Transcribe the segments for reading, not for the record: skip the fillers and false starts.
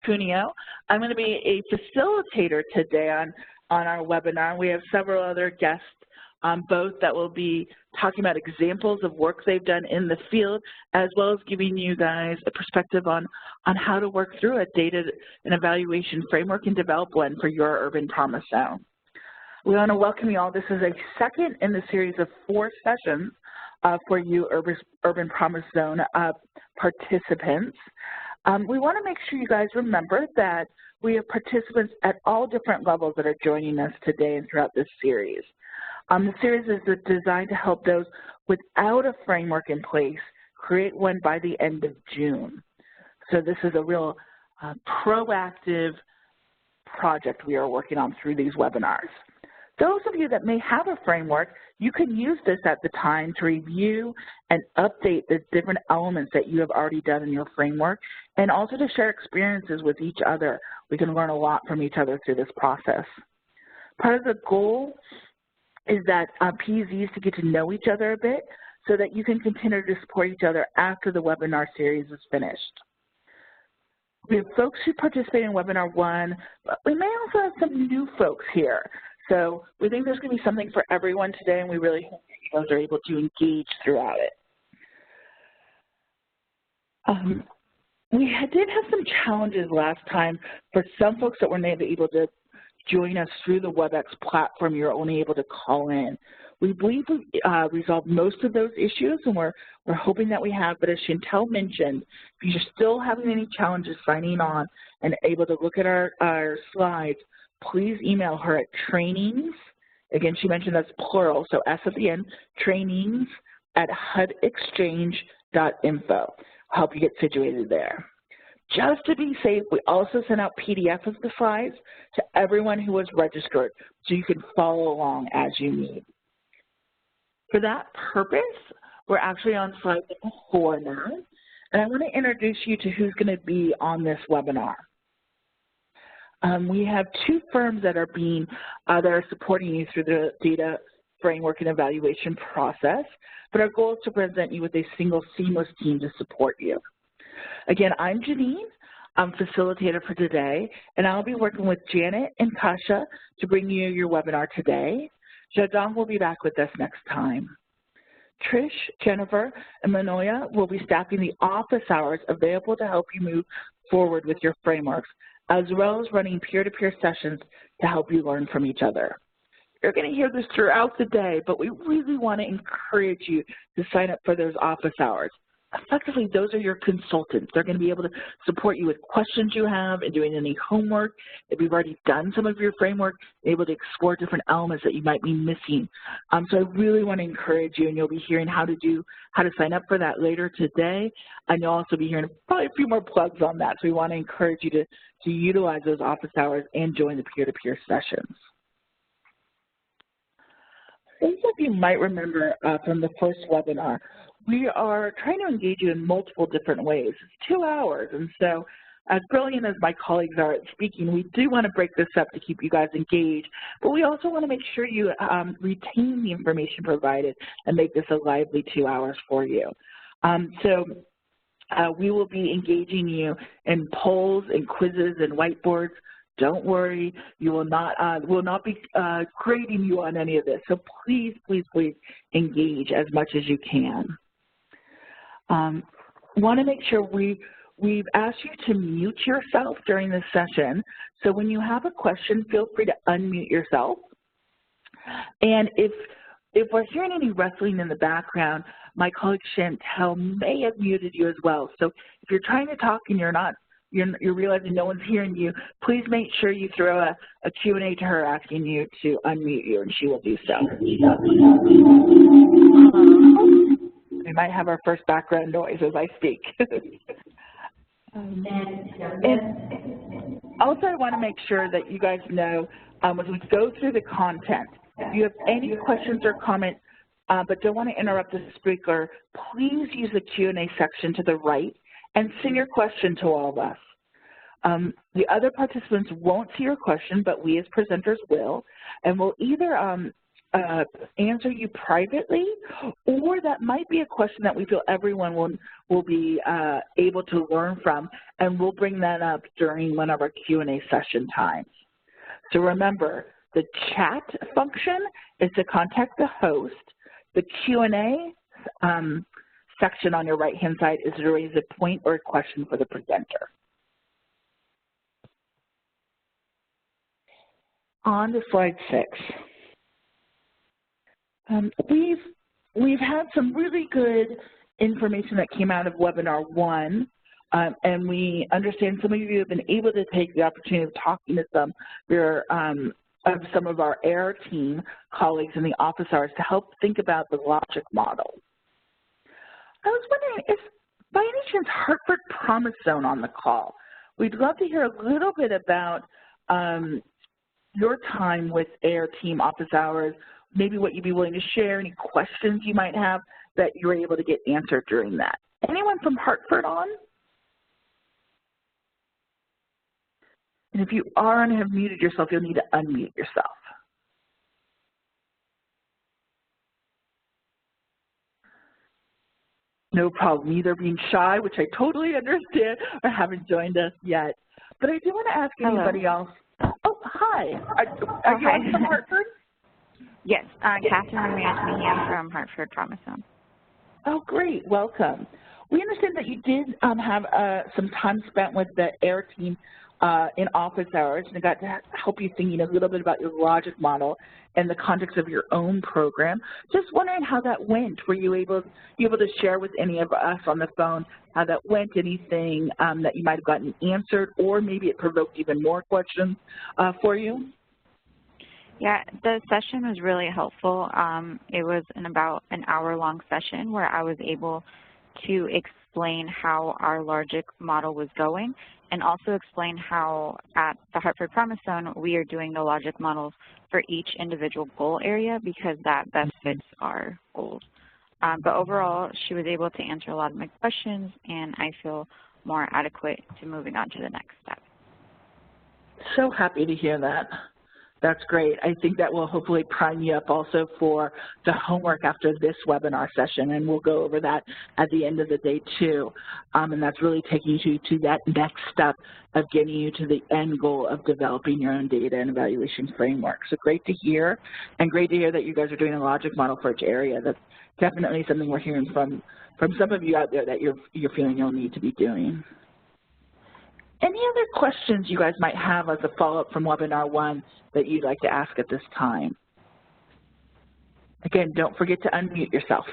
Cuneo. I'm going to be a facilitator today on our webinar. We have several other guests, both that will be talking about examples of work they've done in the field, as well as giving you guys a perspective on how to work through a data and evaluation framework and develop one for your Urban Promise Zone. We want to welcome you all. This is a second in the series of 4 sessions for you Urban Promise Zone participants. We want to make sure you guys remember that we have participants at all different levels that are joining us today and throughout this series. The series is designed to help those without a framework in place create one by the end of June. So this is a real proactive project we are working on through these webinars. Those of you that may have a framework, you can use this at the time to review and update the different elements that you have already done in your framework, and also to share experiences with each other. We can learn a lot from each other through this process. Part of the goal is that PZs to get to know each other a bit so that you can continue to support each other after the webinar series is finished. We have folks who participate in webinar 1, but we may also have some new folks here. So we think there's going to be something for everyone today, and we really hope that you guys are able to engage throughout it. We did have some challenges last time for some folks that weren't able to join us through the WebEx platform. You're only able to call in. We believe we resolved most of those issues, and we're hoping that we have, but as Chantel mentioned, if you're still having any challenges signing on and able to look at our slides, please email her at trainings. Again, she mentioned that's plural, so S at the end, trainings@hudexchange.info. Help you get situated there. Just to be safe, we also sent out PDF of the slides to everyone who was registered, so you can follow along as you need. For that purpose, we're actually on slide 4 now, and I want to introduce you to who's going to be on this webinar. We have 2 firms that are supporting you through the data framework and evaluation process, but our goal is to present you with a single seamless team to support you. Again, I'm Janine, I'm facilitator for today, and I'll be working with Janet and Kasha to bring you your webinar today. Jadong will be back with us next time. Trish, Jennifer, and Manoya will be staffing the office hours available to help you move forward with your frameworks, as well as running peer-to-peer sessions to help you learn from each other. You're going to hear this throughout the day, but we really want to encourage you to sign up for those office hours. Effectively, those are your consultants. They're going to be able to support you with questions you have and doing any homework. If you've already done some of your framework, able to explore different elements that you might be missing. So I really want to encourage you, and you'll be hearing how to sign up for that later today, and you'll also be hearing probably a few more plugs on that. So we want to encourage you to utilize those office hours and join the peer-to-peer sessions. Some of you might remember from the first webinar, we are trying to engage you in multiple different ways. It's 2 hours, and so as brilliant as my colleagues are at speaking, we do want to break this up to keep you guys engaged, but we also want to make sure you retain the information provided and make this a lively 2 hours for you. We will be engaging you in polls and quizzes and whiteboards. Don't worry, we'll not be grading you on any of this. So please, please, please engage as much as you can. Want to make sure we've asked you to mute yourself during this session. So when you have a question, feel free to unmute yourself. And if we're hearing any rustling in the background, my colleague Chantel may have muted you as well. So if you're trying to talk and you're realizing no one's hearing you, please make sure you throw a Q&A to her asking you to unmute you, and she will do so. We might have our first background noise as I speak. And also I want to make sure that you guys know as we go through the content, if you have any questions or comments but don't want to interrupt the speaker, please use the Q&A section to the right and send your question to all of us. The other participants won't see your question, but we as presenters will, and we'll either answer you privately, or that might be a question that we feel everyone will be able to learn from, and we'll bring that up during one of our Q&A session times. So remember, the chat function is to contact the host. The Q&A section on your right-hand side is to raise a point or a question for the presenter. On to slide 6. We've had some really good information that came out of webinar 1, and we understand some of you have been able to take the opportunity of talking to some of our AIR team colleagues in the office hours to help think about the logic model. I was wondering, is by any chance Hartford Promise Zone on the call? We'd love to hear a little bit about your time with AIR team office hours, maybe what you'd be willing to share, any questions you might have that you were able to get answered during that. Anyone from Hartford on? And if you are and have muted yourself, you'll need to unmute yourself. No problem, either being shy, which I totally understand, or haven't joined us yet. But I do want to ask anybody else. Oh, hi. Are you from Hartford? Yes, Catherine Ramirez-Meehan from Hartford Promise Zone. Oh, great. Welcome. We understand that you did have some time spent with the AIR team in office hours, and I got to help you thinking a little bit about your logic model in the context of your own program. Just wondering how that went. Were you able to share with any of us on the phone how that went, anything that you might have gotten answered, or maybe it provoked even more questions for you? Yeah, the session was really helpful. It was about an hour-long session where I was able to explain how our logic model was going, and also explain how at the Hartford Promise Zone we are doing the logic models for each individual goal area because that best fits our goals. But overall, she was able to answer a lot of my questions, and I feel more adequate to moving on to the next step. So happy to hear that. That's great. I think that will hopefully prime you up also for the homework after this webinar session, and we'll go over that at the end of the day too. And that's really taking you to that next step of getting you to the end goal of developing your own data and evaluation framework. So great to hear, and great to hear that you guys are doing a logic model for each area. That's definitely something we're hearing from some of you out there that you're feeling you'll need to be doing. Any other questions you guys might have as a follow-up from webinar 1 that you'd like to ask at this time? Again, don't forget to unmute yourself.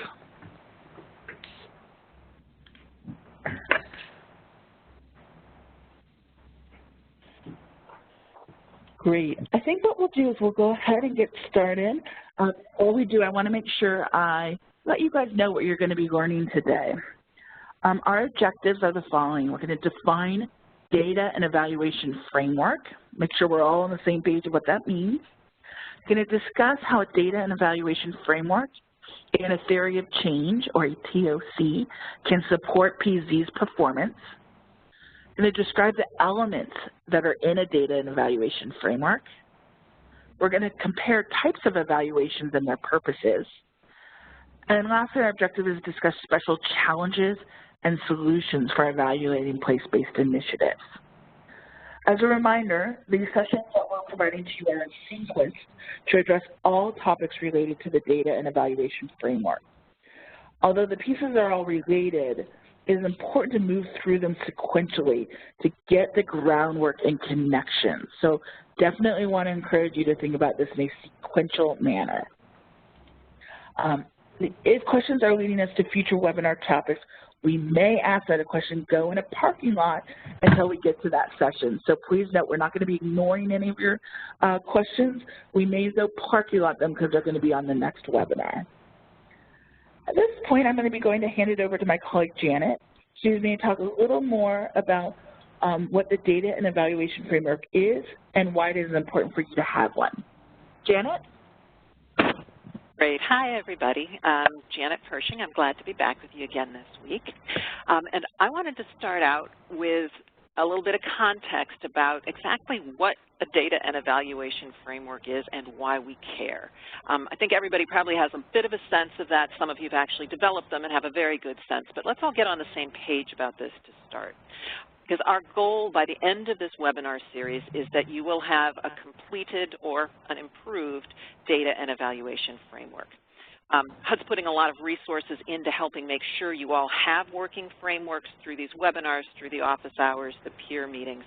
Great. I think what we'll do is we'll go ahead and get started. Before we do, I want to make sure I let you guys know what you're going to be learning today. Our objectives are the following. We're going to define data and evaluation framework, make sure we're all on the same page of what that means. Going to discuss how a data and evaluation framework and a theory of change, or a TOC, can support PZ's performance. Going to describe the elements that are in a data and evaluation framework. We're going to compare types of evaluations and their purposes. And lastly, our objective is to discuss special challenges and solutions for evaluating place-based initiatives. As a reminder, these sessions that we're providing to you are sequenced to address all topics related to the data and evaluation framework. Although the pieces are all related, it is important to move through them sequentially to get the groundwork and connections. So definitely want to encourage you to think about this in a sequential manner. If questions are leading us to future webinar topics, we may ask that a question go in a parking lot until we get to that session. So please note, we're not going to be ignoring any of your questions. We may, though, parking lot them because they're going to be on the next webinar. At this point, I'm going to be going to hand it over to my colleague, Janet. She's going to talk a little more about what the data and evaluation framework is and why it is important for you to have one. Janet? Great. Hi, everybody. I'm Janet Pershing. I'm glad to be back with you again this week. And I wanted to start out with a little bit of context about exactly what a data and evaluation framework is and why we care. I think everybody probably has a bit of a sense of that. Some of you have actually developed them and have a very good sense, but let's all get on the same page about this to start. Because our goal by the end of this webinar series is that you will have a completed or an improved data and evaluation framework. HUD's putting a lot of resources into helping make sure you all have working frameworks through these webinars, through the office hours, the peer meetings.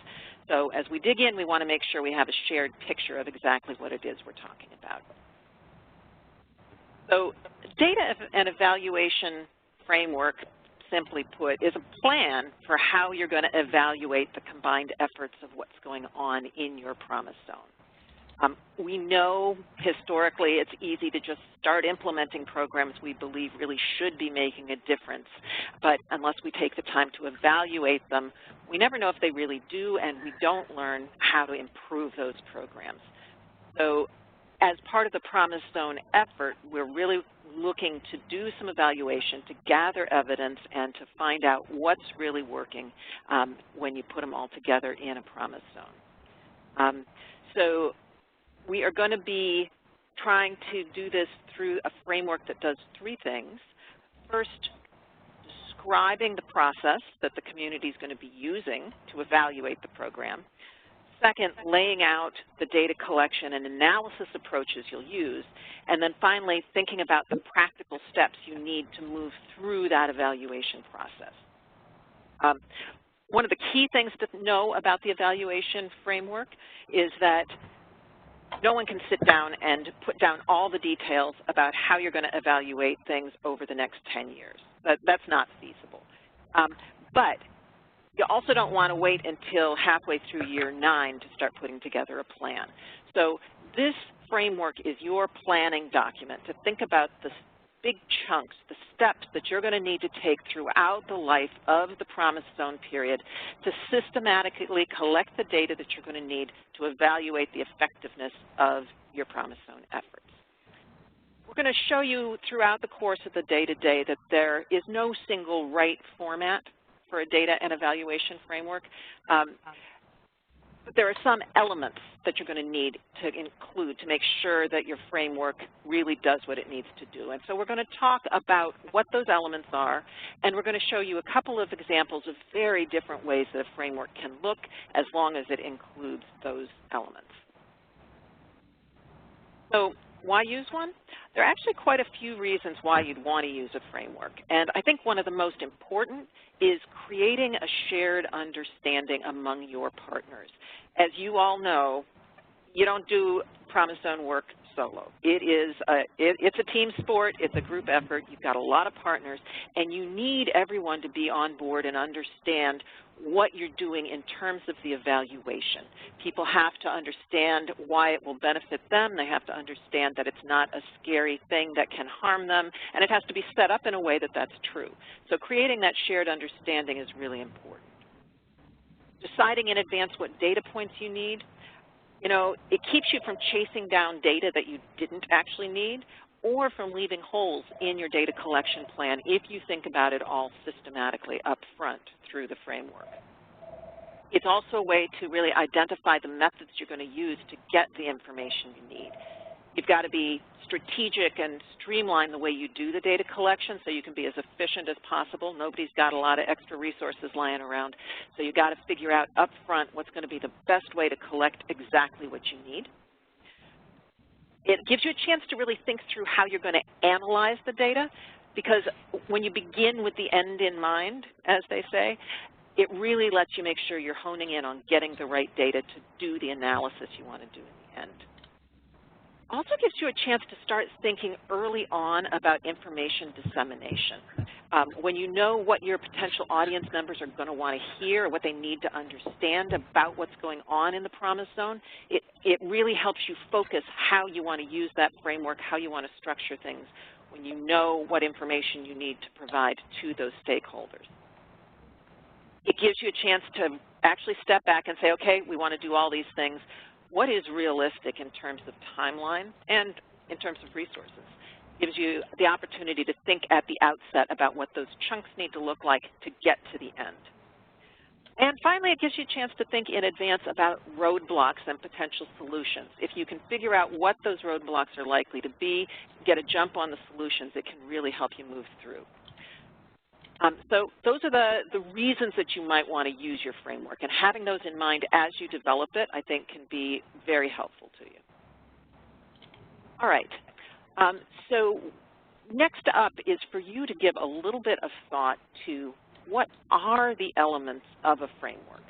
So as we dig in, we want to make sure we have a shared picture of exactly what it is we're talking about. So data and evaluation framework, simply put, is a plan for how you're going to evaluate the combined efforts of what's going on in your Promise Zone. We know historically it's easy to just start implementing programs we believe really should be making a difference, but unless we take the time to evaluate them, we never know if they really do, and we don't learn how to improve those programs. So as part of the Promise Zone effort, we're really looking to do some evaluation, to gather evidence, and to find out what's really working when you put them all together in a Promise Zone. So we are going to be trying to do this through a framework that does three things. First, describing the process that the community is going to be using to evaluate the program. Second, laying out the data collection and analysis approaches you'll use. And then finally, thinking about the practical steps you need to move through that evaluation process. One of the key things to know about the evaluation framework is that no one can sit down and put down all the details about how you're going to evaluate things over the next 10 years. That's not feasible. But you also don't want to wait until halfway through year 9 to start putting together a plan. So this framework is your planning document to think about the big chunks, the steps that you're going to need to take throughout the life of the Promise Zone period to systematically collect the data that you're going to need to evaluate the effectiveness of your Promise Zone efforts. We're going to show you throughout the course of the day-to-day that there is no single right format for a data and evaluation framework. But there are some elements that you're going to need to include to make sure that your framework really does what it needs to do. And so we're going to talk about what those elements are, and we're going to show you a couple of examples of very different ways that a framework can look as long as it includes those elements. So why use one? There are actually quite a few reasons why you'd want to use a framework. And I think one of the most important is creating a shared understanding among your partners. As you all know, you don't do Promise Zone work solo. It's a team sport. It's a group effort. You've got a lot of partners, and you need everyone to be on board and understand what you're doing in terms of the evaluation. People have to understand why it will benefit them. They have to understand that it's not a scary thing that can harm them, and it has to be set up in a way that that's true. So creating that shared understanding is really important. Deciding in advance what data points you need. You know, it keeps you from chasing down data that you didn't actually need, or from leaving holes in your data collection plan if you think about it all systematically up front through the framework. It's also a way to really identify the methods you're going to use to get the information you need. You've got to be strategic and streamline the way you do the data collection so you can be as efficient as possible. Nobody's got a lot of extra resources lying around, so you've got to figure out up front what's going to be the best way to collect exactly what you need. It gives you a chance to really think through how you're going to analyze the data, because when you begin with the end in mind, as they say, it really lets you make sure you're honing in on getting the right data to do the analysis you want to do in the end. Also gives you a chance to start thinking early on about information dissemination. When you know what your potential audience members are going to want to hear, what they need to understand about what's going on in the Promise Zone, it really helps you focus how you want to use that framework, how you want to structure things when you know what information you need to provide to those stakeholders. It gives you a chance to actually step back and say, okay, we want to do all these things. What is realistic in terms of timeline and in terms of resources? Gives you the opportunity to think at the outset about what those chunks need to look like to get to the end. And finally, it gives you a chance to think in advance about roadblocks and potential solutions. If you can figure out what those roadblocks are likely to be, get a jump on the solutions, it can really help you move through. So those are the reasons that you might want to use your framework, and having those in mind as you develop it, I think, can be very helpful to you. All right. So next up is for you to give a little bit of thought to what are the elements of a framework.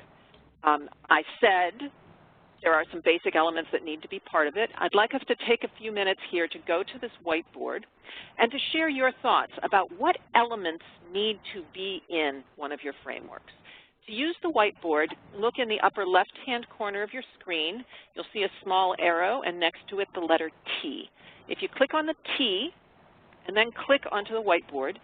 I said there are some basic elements that need to be part of it. I'd like us to take a few minutes here to go to this whiteboard and to share your thoughts about what elements need to be in one of your frameworks. To use the whiteboard, look in the upper left-hand corner of your screen. You'll see a small arrow and next to it the letter T. If you click on the T and then click onto the whiteboard,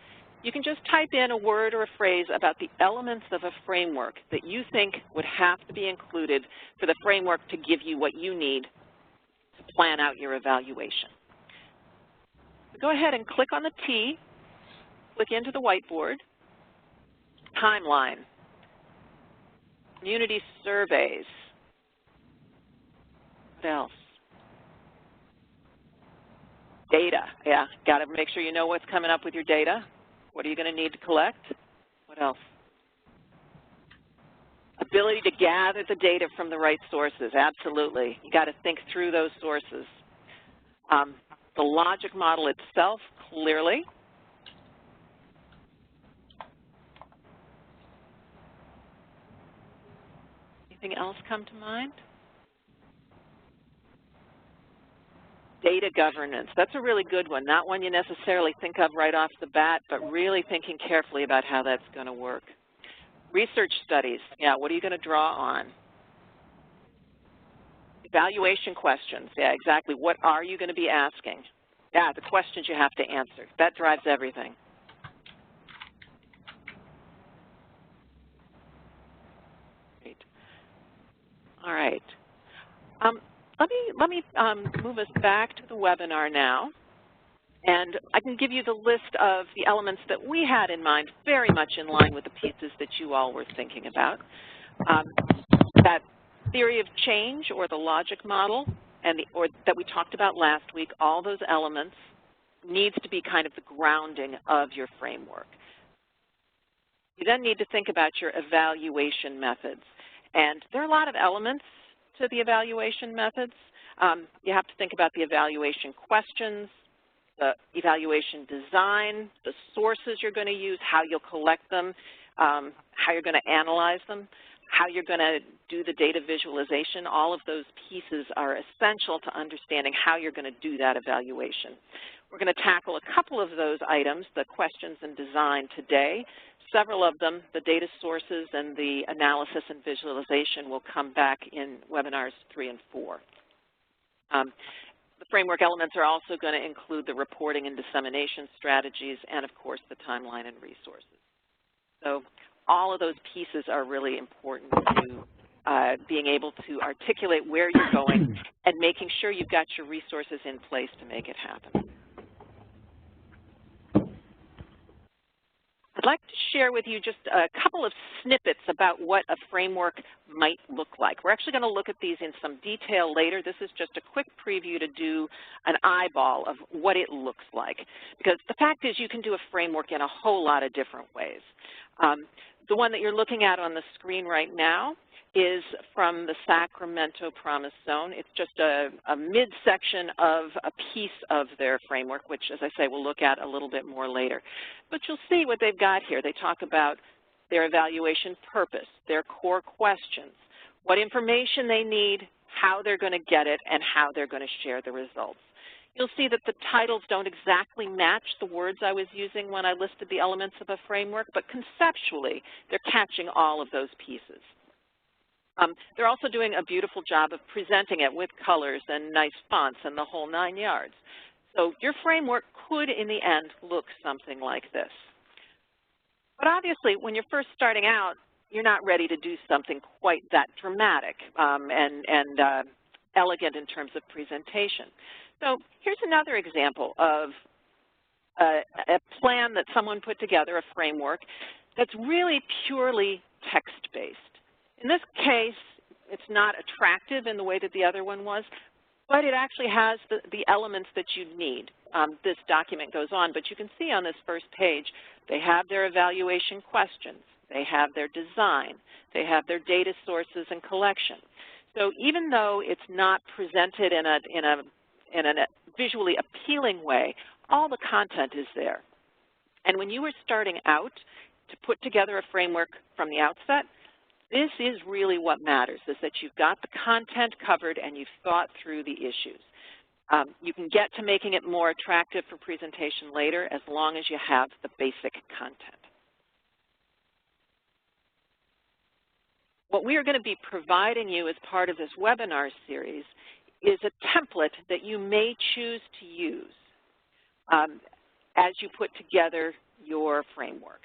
you can just type in a word or a phrase about the elements of a framework that you think would have to be included for the framework to give you what you need to plan out your evaluation. So go ahead and click on the T, click into the whiteboard, timeline, community surveys, what else? Data, yeah, got to make sure you know what's coming up with your data. What are you going to need to collect? What else? Ability to gather the data from the right sources, absolutely. You got to think through those sources. The logic model itself, clearly. Anything else come to mind? Data governance, that's a really good one. Not one you necessarily think of right off the bat, but really thinking carefully about how that's going to work. Research studies, yeah, what are you going to draw on? Evaluation questions, yeah, exactly. What are you going to be asking? Yeah, the questions you have to answer. That drives everything. Great. All right. Let me move us back to the webinar now, and I can give you the list of the elements that we had in mind, very much in line with the pieces that you all were thinking about. That theory of change, or the logic model, and or that we talked about last week, all those elements needs to be kind of the grounding of your framework. You then need to think about your evaluation methods, and there are a lot of elements to the evaluation methods. You have to think about the evaluation questions, the evaluation design, the sources you're going to use, how you'll collect them, how you're going to analyze them, how you're going to do the data visualization. All of those pieces are essential to understanding how you're going to do that evaluation. We're going to tackle a couple of those items, the questions and design, today. Several of them, the data sources and the analysis and visualization, will come back in webinars 3 and 4. The framework elements are also going to include the reporting and dissemination strategies and, of course, the timeline and resources. So all of those pieces are really important to being able to articulate where you're going and making sure you've got your resources in place to make it happen. I'd like to share with you just a couple of snippets about what a framework might look like. We're actually going to look at these in some detail later. This is just a quick preview to do an eyeball of what it looks like, because the fact is you can do a framework in a whole lot of different ways. The one that you're looking at on the screen right now is from the Sacramento Promise Zone. It's just a midsection of a piece of their framework, which, as I say, we'll look at a little bit more later. But you'll see what they've got here. They talk about their evaluation purpose, their core questions, what information they need, how they're going to get it, and how they're going to share the results. You'll see that the titles don't exactly match the words I was using when I listed the elements of a framework, but conceptually, they're catching all of those pieces. They're also doing a beautiful job of presenting it with colors and nice fonts and the whole 9 yards. So your framework could, in the end, look something like this. But obviously, when you're first starting out, you're not ready to do something quite that dramatic and elegant in terms of presentation. So here's another example of a plan that someone put together, a framework, that's really purely text-based. In this case, it's not attractive in the way that the other one was, but it actually has the elements that you need. This document goes on, but you can see on this first page, they have their evaluation questions, they have their design, they have their data sources and collection. So even though it's not presented in a visually appealing way, all the content is there. And when you are starting out to put together a framework from the outset, this is really what matters, is that you've got the content covered and you've thought through the issues. You can get to making it more attractive for presentation later as long as you have the basic content. What we are going to be providing you as part of this webinar series is a template that you may choose to use as you put together your framework.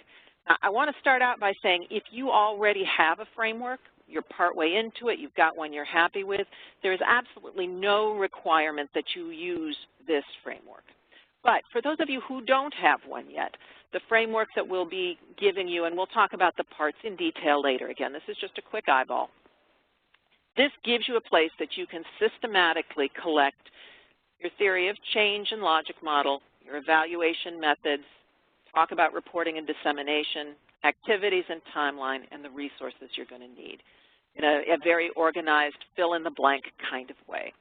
Now, I want to start out by saying if you already have a framework, you're partway into it, you've got one you're happy with, there is absolutely no requirement that you use this framework. But for those of you who don't have one yet, the framework that we'll be giving you, and we'll talk about the parts in detail later. Again, this is just a quick eyeball. This gives you a place that you can systematically collect your theory of change and logic model, your evaluation methods, talk about reporting and dissemination, activities and timeline, and the resources you're going to need in a very organized, fill-in-the-blank kind of way.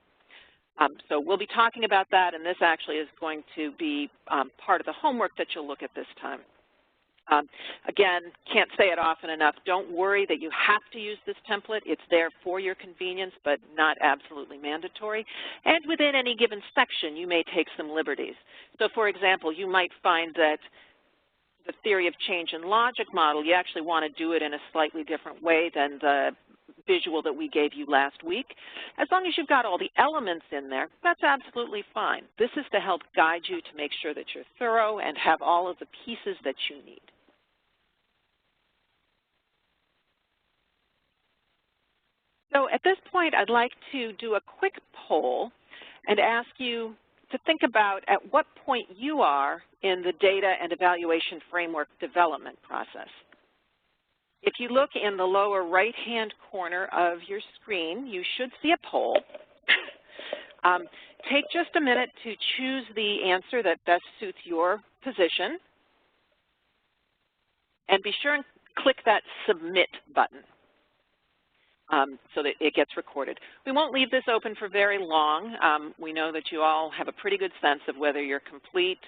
So we'll be talking about that, and this actually is going to be part of the homework that you'll look at this time. Again, can't say it often enough, don't worry that you have to use this template. It's there for your convenience, but not absolutely mandatory. And within any given section, you may take some liberties. So for example, you might find that the theory of change and logic model, you actually want to do it in a slightly different way than the visual that we gave you last week. As long as you've got all the elements in there, that's absolutely fine. This is to help guide you to make sure that you're thorough and have all of the pieces that you need. So at this point, I'd like to do a quick poll and ask you to think about at what point you are in the data and evaluation framework development process. If you look in the lower right-hand corner of your screen, you should see a poll. Take just a minute to choose the answer that best suits your position, and be sure and click that Submit button so that it gets recorded. We won't leave this open for very long. We know that you all have a pretty good sense of whether you're complete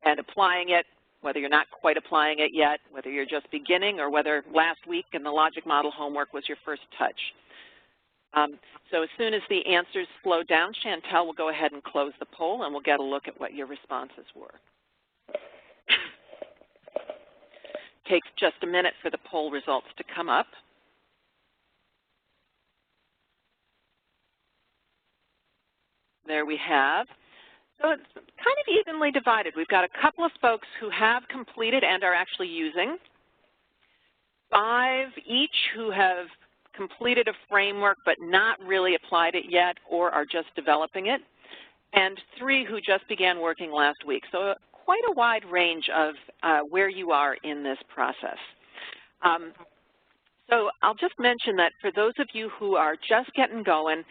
and applying it, whether you're not quite applying it yet, whether you're just beginning, or whether last week in the logic model homework was your first touch. So as soon as the answers slow down, Chantel will go ahead and close the poll, and we'll get a look at what your responses were. Takes just a minute for the poll results to come up. There we have. So it's kind of evenly divided. We've got a couple of folks who have completed and are actually using, 5 each who have completed a framework but not really applied it yet or are just developing it, and 3 who just began working last week. So quite a wide range of where you are in this process. So I'll just mention that for those of you who are just getting going,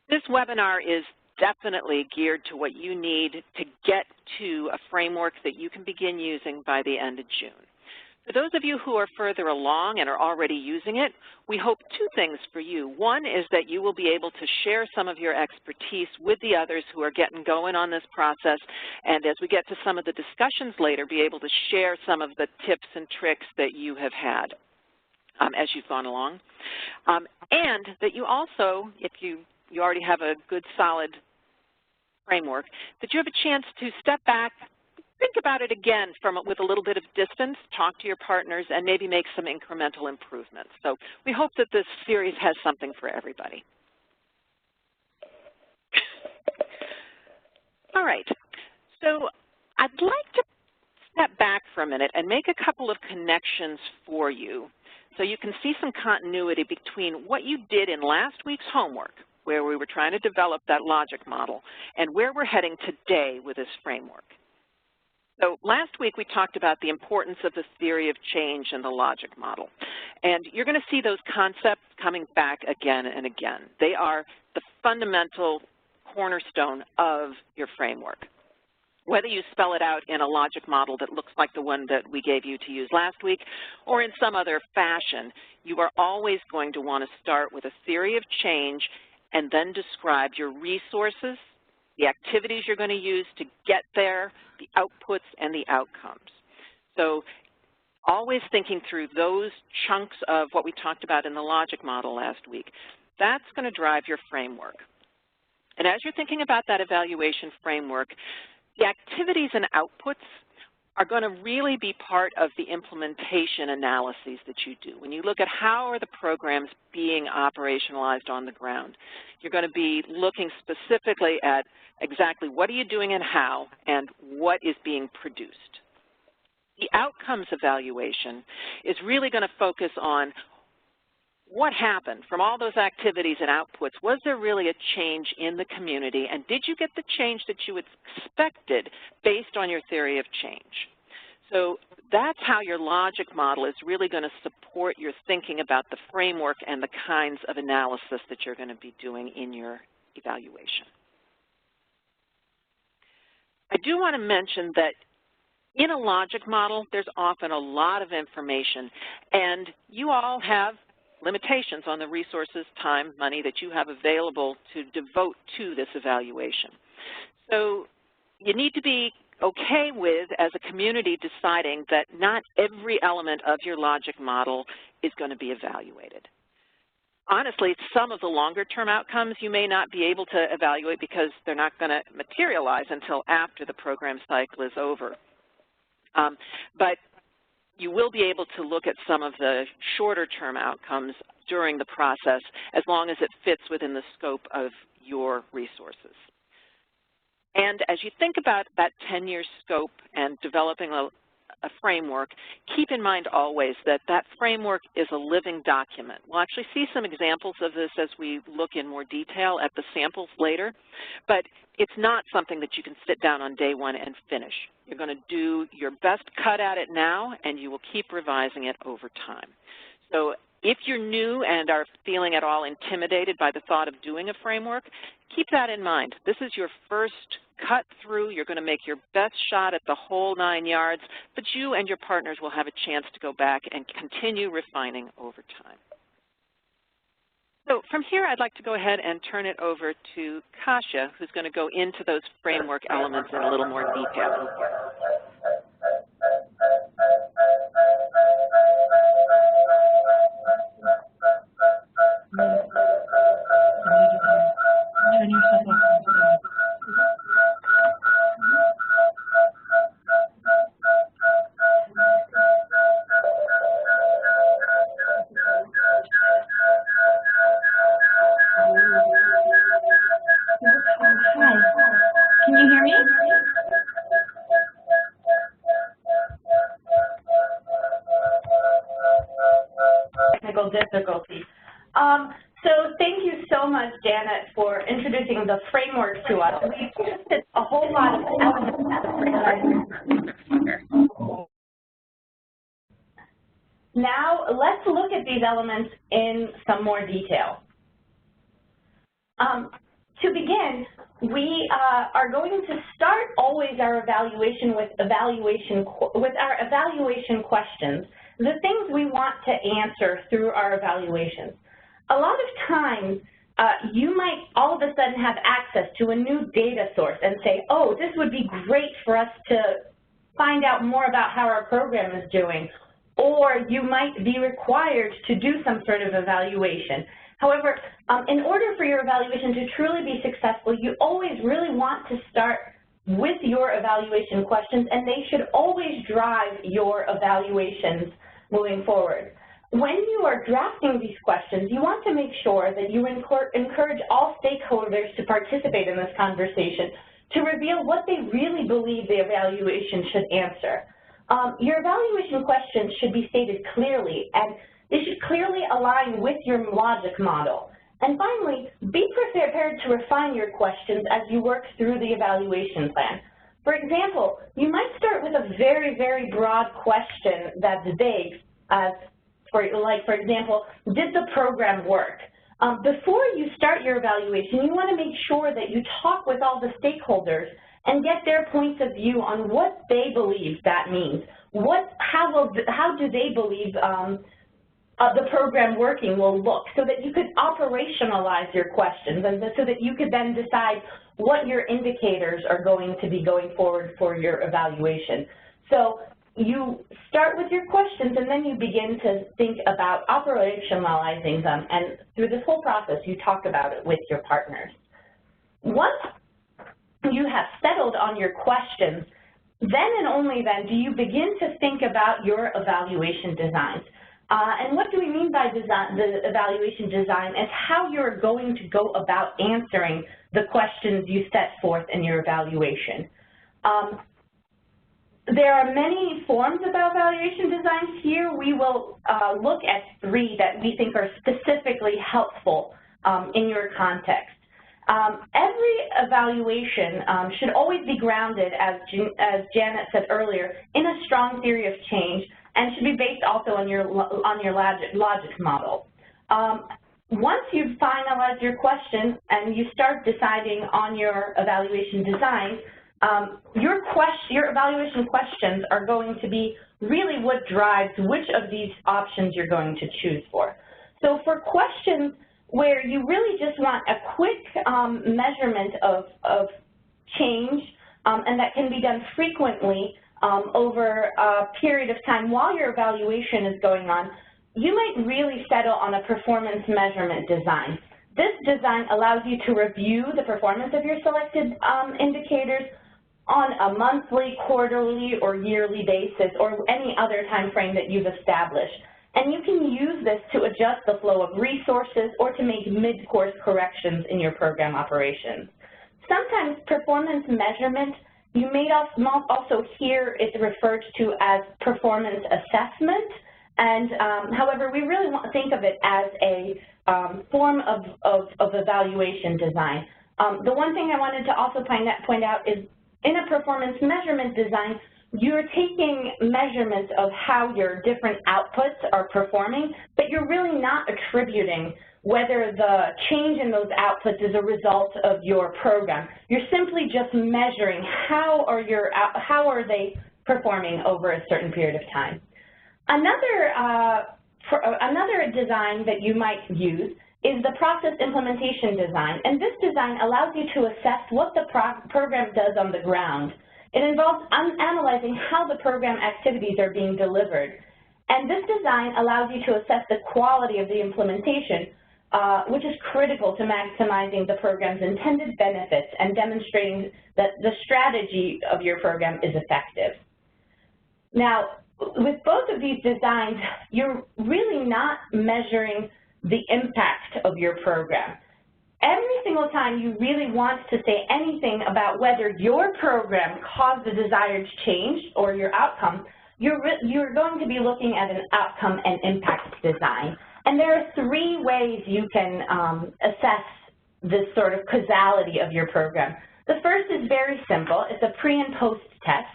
this webinar is definitely geared to what you need to get to a framework that you can begin using by the end of June. For those of you who are further along and are already using it, we hope 2 things for you. One is that you will be able to share some of your expertise with the others who are getting going on this process, and as we get to some of the discussions later, be able to share some of the tips and tricks that you have had as you've gone along. And that you also, if you already have a good solid framework, that you have a chance to step back, think about it again with a little bit of distance, talk to your partners, and maybe make some incremental improvements. So we hope that this series has something for everybody. All right, so I'd like to step back for a minute and make a couple of connections for you so you can see some continuity between what you did in last week's homework, where we were trying to develop that logic model, and where we're heading today with this framework. So last week we talked about the importance of the theory of change and the logic model. And you're going to see those concepts coming back again and again. They are the fundamental cornerstone of your framework. Whether you spell it out in a logic model that looks like the one that we gave you to use last week or in some other fashion, you are always going to want to start with a theory of change and then describe your resources, the activities you're going to use to get there, the outputs, and the outcomes. So always thinking through those chunks of what we talked about in the logic model last week. That's going to drive your framework. And as you're thinking about that evaluation framework, the activities and outputs are going to really be part of the implementation analyses that you do. When you look at how are the programs being operationalized on the ground, you're going to be looking specifically at exactly what are you doing and how, and what is being produced. The outcomes evaluation is really going to focus on what happened from all those activities and outputs. Was there really a change in the community, and did you get the change that you expected based on your theory of change? So that's how your logic model is really going to support your thinking about the framework and the kinds of analysis that you're going to be doing in your evaluation. I do want to mention that in a logic model, there's often a lot of information, and you all have limitations on the resources, time, money that you have available to devote to this evaluation. So you need to be okay with, as a community, deciding that not every element of your logic model is going to be evaluated. Honestly, some of the longer-term outcomes you may not be able to evaluate because they're not going to materialize until after the program cycle is over. But you will be able to look at some of the shorter-term outcomes during the process as long as it fits within the scope of your resources. And as you think about that 10-year scope and developing a framework, keep in mind always that that framework is a living document. We'll actually see some examples of this as we look in more detail at the samples later, but it's not something that you can sit down on day one and finish. You're going to do your best cut at it now, and you will keep revising it over time. So if you're new and are feeling at all intimidated by the thought of doing a framework, keep that in mind. This is your first cut through. You're going to make your best shot at the whole 9 yards, but you and your partners will have a chance to go back and continue refining over time. So from here, I'd like to go ahead and turn it over to Kasia, who's going to go into those framework elements in a little more detail. Can you hear me? Technical difficulties. So thank you so much, Janet, for introducing the framework to us. We listed a whole lot of elements of the framework. Now let's look at these elements in some more detail. To begin, we are going to start always our evaluation with our evaluation questions, the things we want to answer through our evaluations. A lot of times, you might all of a sudden have access to a new data source and say, oh, this would be great for us to find out more about how our program is doing, or you might be required to do some sort of evaluation. However, in order for your evaluation to truly be successful, you always really want to start with your evaluation questions, and they should always drive your evaluations moving forward. When you are drafting these questions, you want to make sure that you encourage all stakeholders to participate in this conversation to reveal what they really believe the evaluation should answer. Your evaluation questions should be stated clearly, and they should clearly align with your logic model. And finally, be prepared to refine your questions as you work through the evaluation plan. For example, you might start with a very, very broad question that's vague, as for example, did the program work? Before you start your evaluation, you want to make sure that you talk with all the stakeholders and get their points of view on what they believe that means. How do they believe the program working will look, so that you could operationalize your questions and so that you could then decide what your indicators are going to be going forward for your evaluation. So you start with your questions and then you begin to think about operationalizing them, and through this whole process you talk about it with your partners. Once you have settled on your questions, then and only then do you begin to think about your evaluation designs. And what do we mean by the evaluation design? It's how you're going to go about answering the questions you set forth in your evaluation. There are many forms of evaluation designs here. We will look at 3 that we think are specifically helpful in your context. Every evaluation should always be grounded, as Janet said earlier, in a strong theory of change, and should be based also on your logic model. Once you've finalized your question and you start deciding on your evaluation design, your evaluation questions are going to be really what drives which of these options you're going to choose for. So for questions where you really just want a quick measurement of change, and that can be done frequently over a period of time while your evaluation is going on, you might really settle on a performance measurement design. This design allows you to review the performance of your selected indicators on a monthly, quarterly, or yearly basis, or any other time frame that you've established. And you can use this to adjust the flow of resources or to make mid-course corrections in your program operations. Sometimes performance measurement, you may also hear it referred to as performance assessment, and however, we really think of it as a form of evaluation design. The one thing I wanted to also point out is in a performance measurement design, you're taking measurements of how your different outputs are performing, but you're really not attributing whether the change in those outputs is a result of your program. You're simply just measuring how are they performing over a certain period of time. Another design that you might use is the process implementation design, and this design allows you to assess what the program does on the ground. It involves analyzing how the program activities are being delivered, and this design allows you to assess the quality of the implementation, which is critical to maximizing the program's intended benefits and demonstrating that the strategy of your program is effective. Now, with both of these designs, you're really not measuring the impact of your program. Every single time you really want to say anything about whether your program caused the desired change or your outcome, you're going to be looking at an outcome and impact design. And there are 3 ways you can assess this sort of causality of your program. The first is very simple. It's a pre and post test.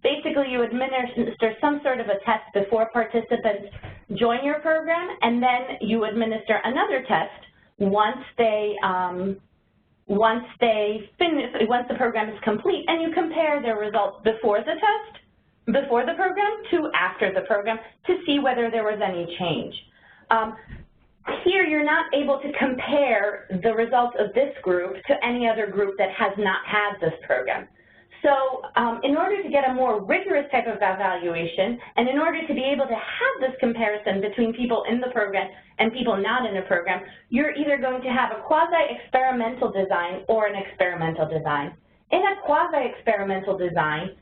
Basically, you administer some sort of a test before participants join your program, and then you administer another test once the program is complete, and you compare their results before the program to after the program to see whether there was any change. Here, you're not able to compare the results of this group to any other group that has not had this program. So in order to get a more rigorous type of evaluation, and in order to be able to have this comparison between people in the program and people not in a program, you're either going to have a quasi-experimental design or an experimental design. In a quasi-experimental design,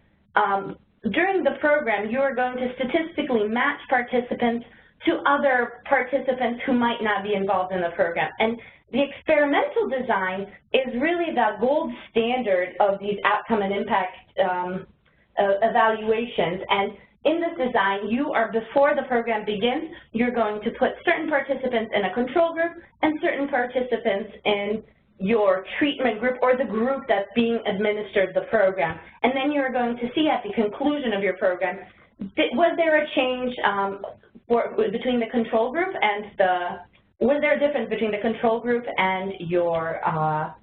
during the program, you are going to statistically match participants to other participants who might not be involved in the program. And the experimental design is really the gold standard of these outcome and impact evaluations. And in this design, before the program begins, you're going to put certain participants in a control group and certain participants in your treatment group or the group that's being administered the program. And then you're going to see at the conclusion of your program, was there a change between the control group and was there a difference between the control group and the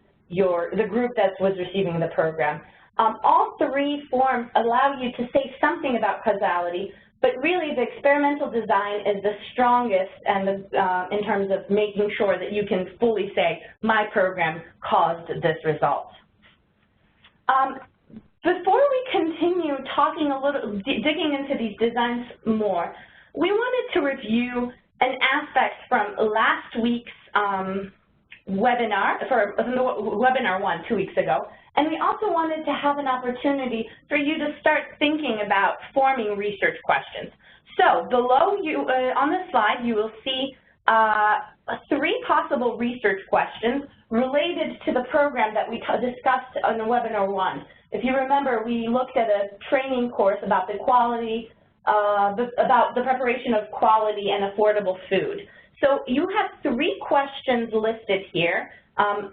group that was receiving the program? All three forms allow you to say something about causality, but really the experimental design is the strongest and in terms of making sure that you can fully say, my program caused this result. Before we continue talking a little, digging into these designs more, we wanted to review an aspect from last week's webinar, from the webinar 1 2 weeks ago, and we also wanted to have an opportunity for you to start thinking about forming research questions. So below you, on the slide, you will see 3 possible research questions related to the program that we discussed on the webinar 1. If you remember, we looked at a training course about the quality, about the preparation of quality and affordable food. So you have 3 questions listed here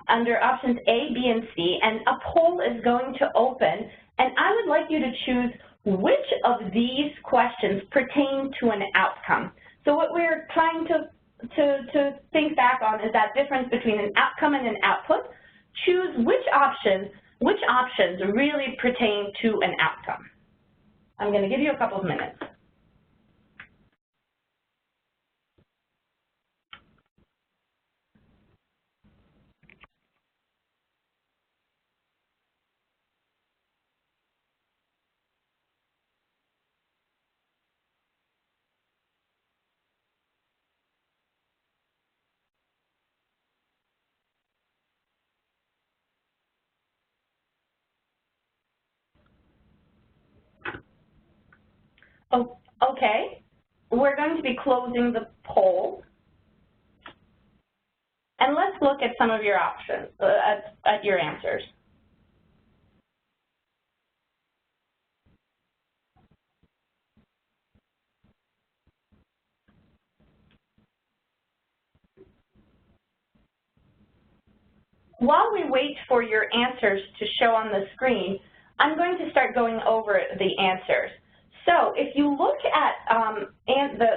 under options A, B, and C, and a poll is going to open, and I would like you to choose which of these questions pertain to an outcome. So what we're trying to think back on is that difference between an outcome and an output. Choose which options really pertain to an outcome. I'm going to give you a couple of minutes. Oh, okay, we're going to be closing the poll. And let's look at some of your options, at your answers. While we wait for your answers to show on the screen, I'm going to start going over the answers. So if you look at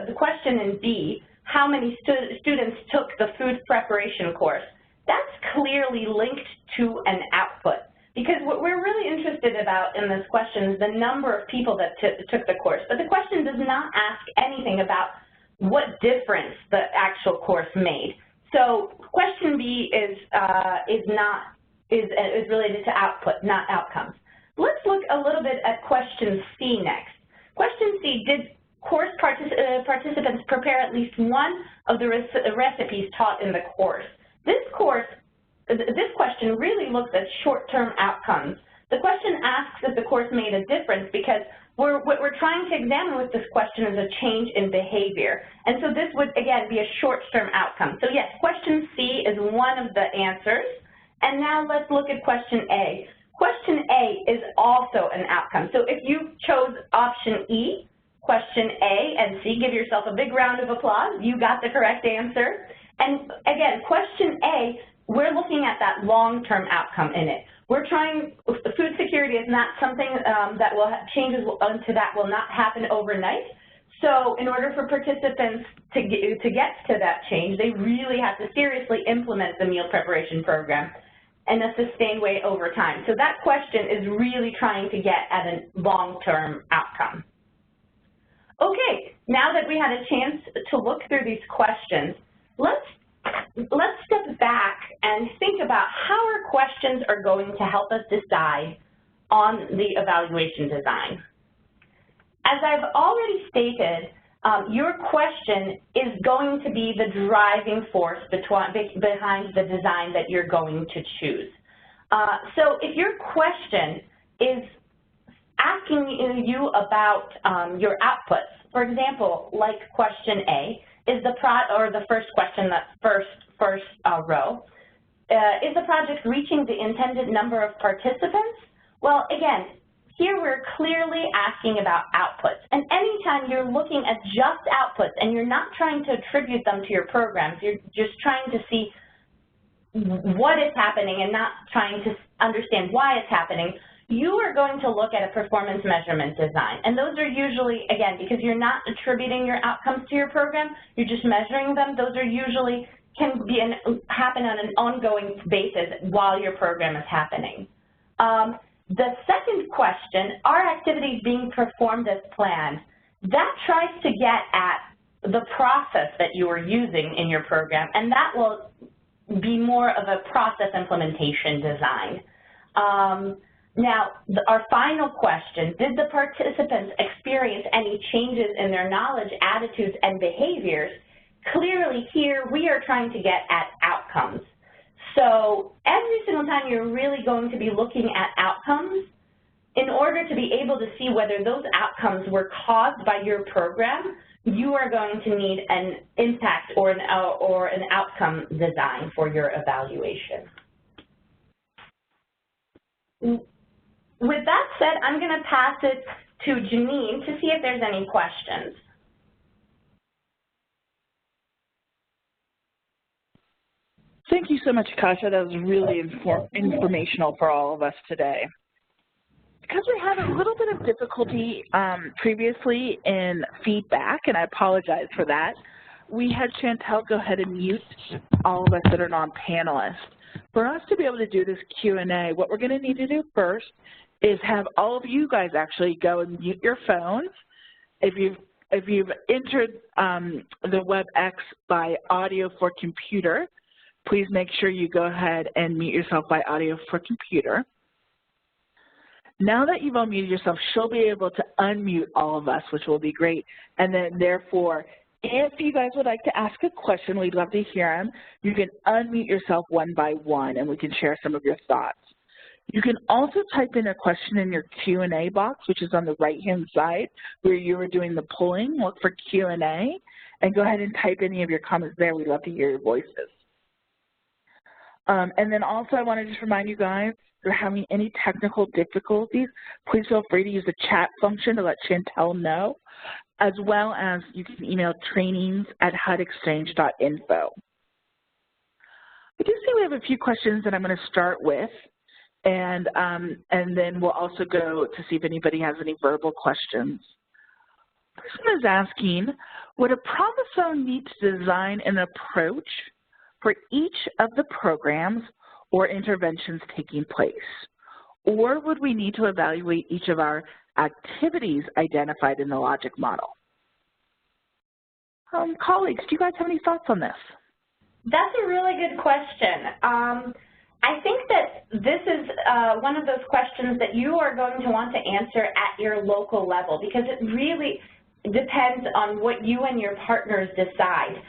the question in B, how many students took the food preparation course, that's clearly linked to an output. Because what we're really interested about in this question is the number of people that took the course. But the question does not ask anything about what difference the actual course made. So question B is related to output, not outcomes. Let's look a little bit at question C next. Question C, did course participants prepare at least one of the recipes taught in the course? This question really looks at short-term outcomes. The question asks if the course made a difference because what we're trying to examine with this question is a change in behavior. And so this would, again, be a short-term outcome. So yes, question C is one of the answers. And now let's look at question A. Question A is also an outcome. So if you chose option E, question A and C, give yourself a big round of applause. You got the correct answer. And again, question A, we're looking at that long-term outcome in it. We're trying, food security is not something that changes to that will not happen overnight. So in order for participants to get to that change, they really have to seriously implement the meal preparation program in a sustained way over time. So that question is really trying to get at a long-term outcome. Okay, now that we had a chance to look through these questions, let's step back and think about how our questions are going to help us decide on the evaluation design. As I've already stated, your question is going to be the driving force behind the design that you're going to choose. So if your question is asking you about your outputs, for example, like question A, is the first question, that first row, is the project reaching the intended number of participants? Well, again, here we're clearly asking about outputs. And anytime you're looking at just outputs and you're not trying to attribute them to your programs, you're just trying to see, what is happening and not trying to understand why it's happening, you are going to look at a performance measurement design. And those are usually, again, because you're not attributing your outcomes to your program, you're just measuring them, those are usually happen on an ongoing basis while your program is happening. The second question, are activities being performed as planned? That tries to get at the process that you are using in your program, and that will be more of a process implementation design. Now, our final question, did the participants experience any changes in their knowledge, attitudes, and behaviors? Clearly here, we are trying to get at outcomes. So every single time you're really going to be looking at outcomes, in order to be able to see whether those outcomes were caused by your program, you are going to need an impact or an outcome design for your evaluation. With that said, I'm going to pass it to Janine to see if there's any questions. Thank you so much, Kasia. That was really informational for all of us today. Because we had a little bit of difficulty previously in feedback, and I apologize for that, we had Chantel go ahead and mute all of us that are non-panelists. For us to be able to do this Q&A, what we're going to need to do first is have all of you guys actually go and mute your phones. If you've entered the WebEx by audio for computer, please make sure you go ahead and mute yourself by audio for computer. Now that you've unmuted yourself, she'll be able to unmute all of us, which will be great. And then therefore, if you guys would like to ask a question, we'd love to hear them. You can unmute yourself one by one, and we can share some of your thoughts. You can also type in a question in your Q&A box, which is on the right-hand side where you were doing the polling. Look for Q&A, and go ahead and type any of your comments there. We'd love to hear your voices. And then also I want to just remind you guys, if you're having any technical difficulties, please feel free to use the chat function to let Chantel know, as well as you can email trainings@hudexchange.info. I do see we have a few questions that I'm going to start with, and then we'll also go to see if anybody has any verbal questions. This one is asking, would a problem zone need to design an approach for each of the programs or interventions taking place? Or would we need to evaluate each of our activities identified in the logic model? Colleagues, do you guys have any thoughts on this? That's a really good question. I think that this is one of those questions that you are going to want to answer at your local level, because it really depends on what you and your partners decide.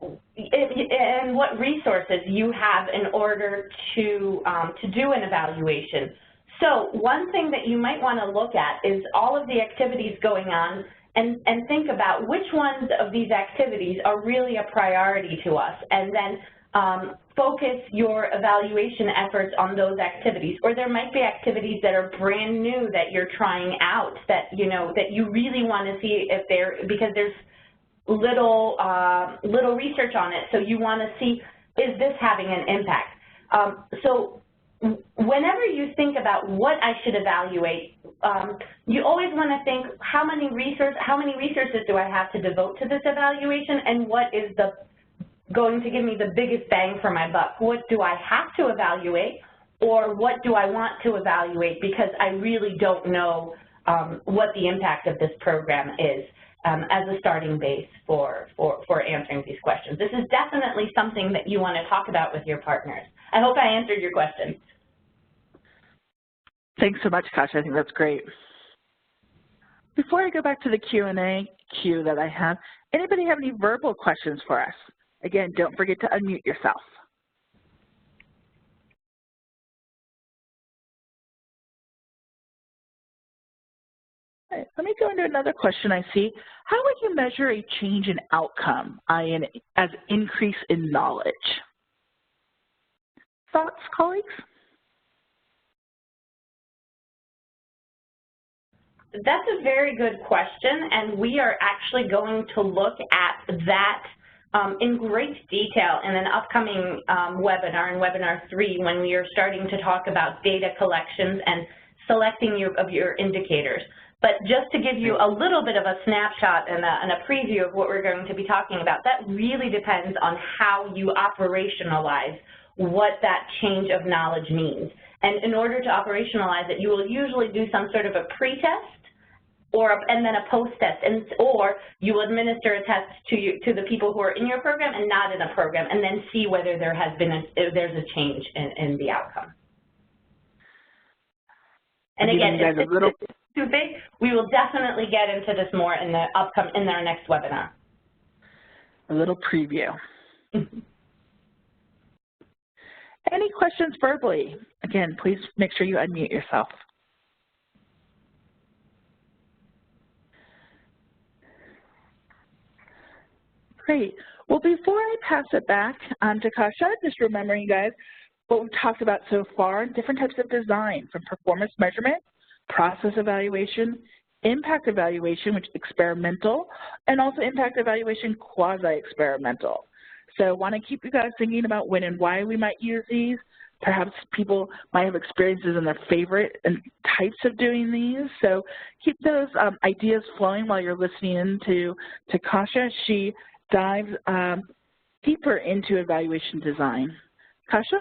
And what resources you have in order to do an evaluation. So one thing that you might want to look at is all of the activities going on and think about which ones of these activities are really a priority to us, and then focus your evaluation efforts on those activities. Or there might be activities that are brand new that you're trying out that that you really want to see if they're, because there's little research on it, so you want to see, is this having an impact? So whenever you think about what I should evaluate, you always want to think, how many resources do I have to devote to this evaluation, and what is going to give me the biggest bang for my buck? What do I have to evaluate, or what do I want to evaluate because I really don't know what the impact of this program is? As a starting base for answering these questions. This is definitely something that you want to talk about with your partners. I hope I answered your question. Thanks so much, Kasia. I think that's great. Before I go back to the Q&A queue that I have, anybody have any verbal questions for us? Again, don't forget to unmute yourself. All right, let me go into another question I see. How would you measure a change in outcome as increase in knowledge? Thoughts, colleagues? That's a very good question, and we are actually going to look at that in great detail in an upcoming webinar, in Webinar 3, when we are starting to talk about data collections and selecting your indicators. But just to give you a little bit of a snapshot and a preview of what we're going to be talking about, that really depends on how you operationalize what that change of knowledge means. And in order to operationalize it, you will usually do some sort of a pre-test and then a post-test, or you will administer a test to the people who are in your program and not in a program, and then see whether there's a change in the outcome. And again, if it's too big, we will definitely get into this more in our next webinar. A little preview. Any questions verbally? Again, please make sure you unmute yourself. Great. Well, before I pass it back to Kasia, just remembering, you guys, what we've talked about so far, different types of design, from performance measurement, process evaluation, impact evaluation, which is experimental, and also impact evaluation quasi-experimental. So I want to keep you guys thinking about when and why we might use these. Perhaps people might have experiences in their favorite types of doing these. So keep those ideas flowing while you're listening in to Kasia. She dives deeper into evaluation design. Kasia?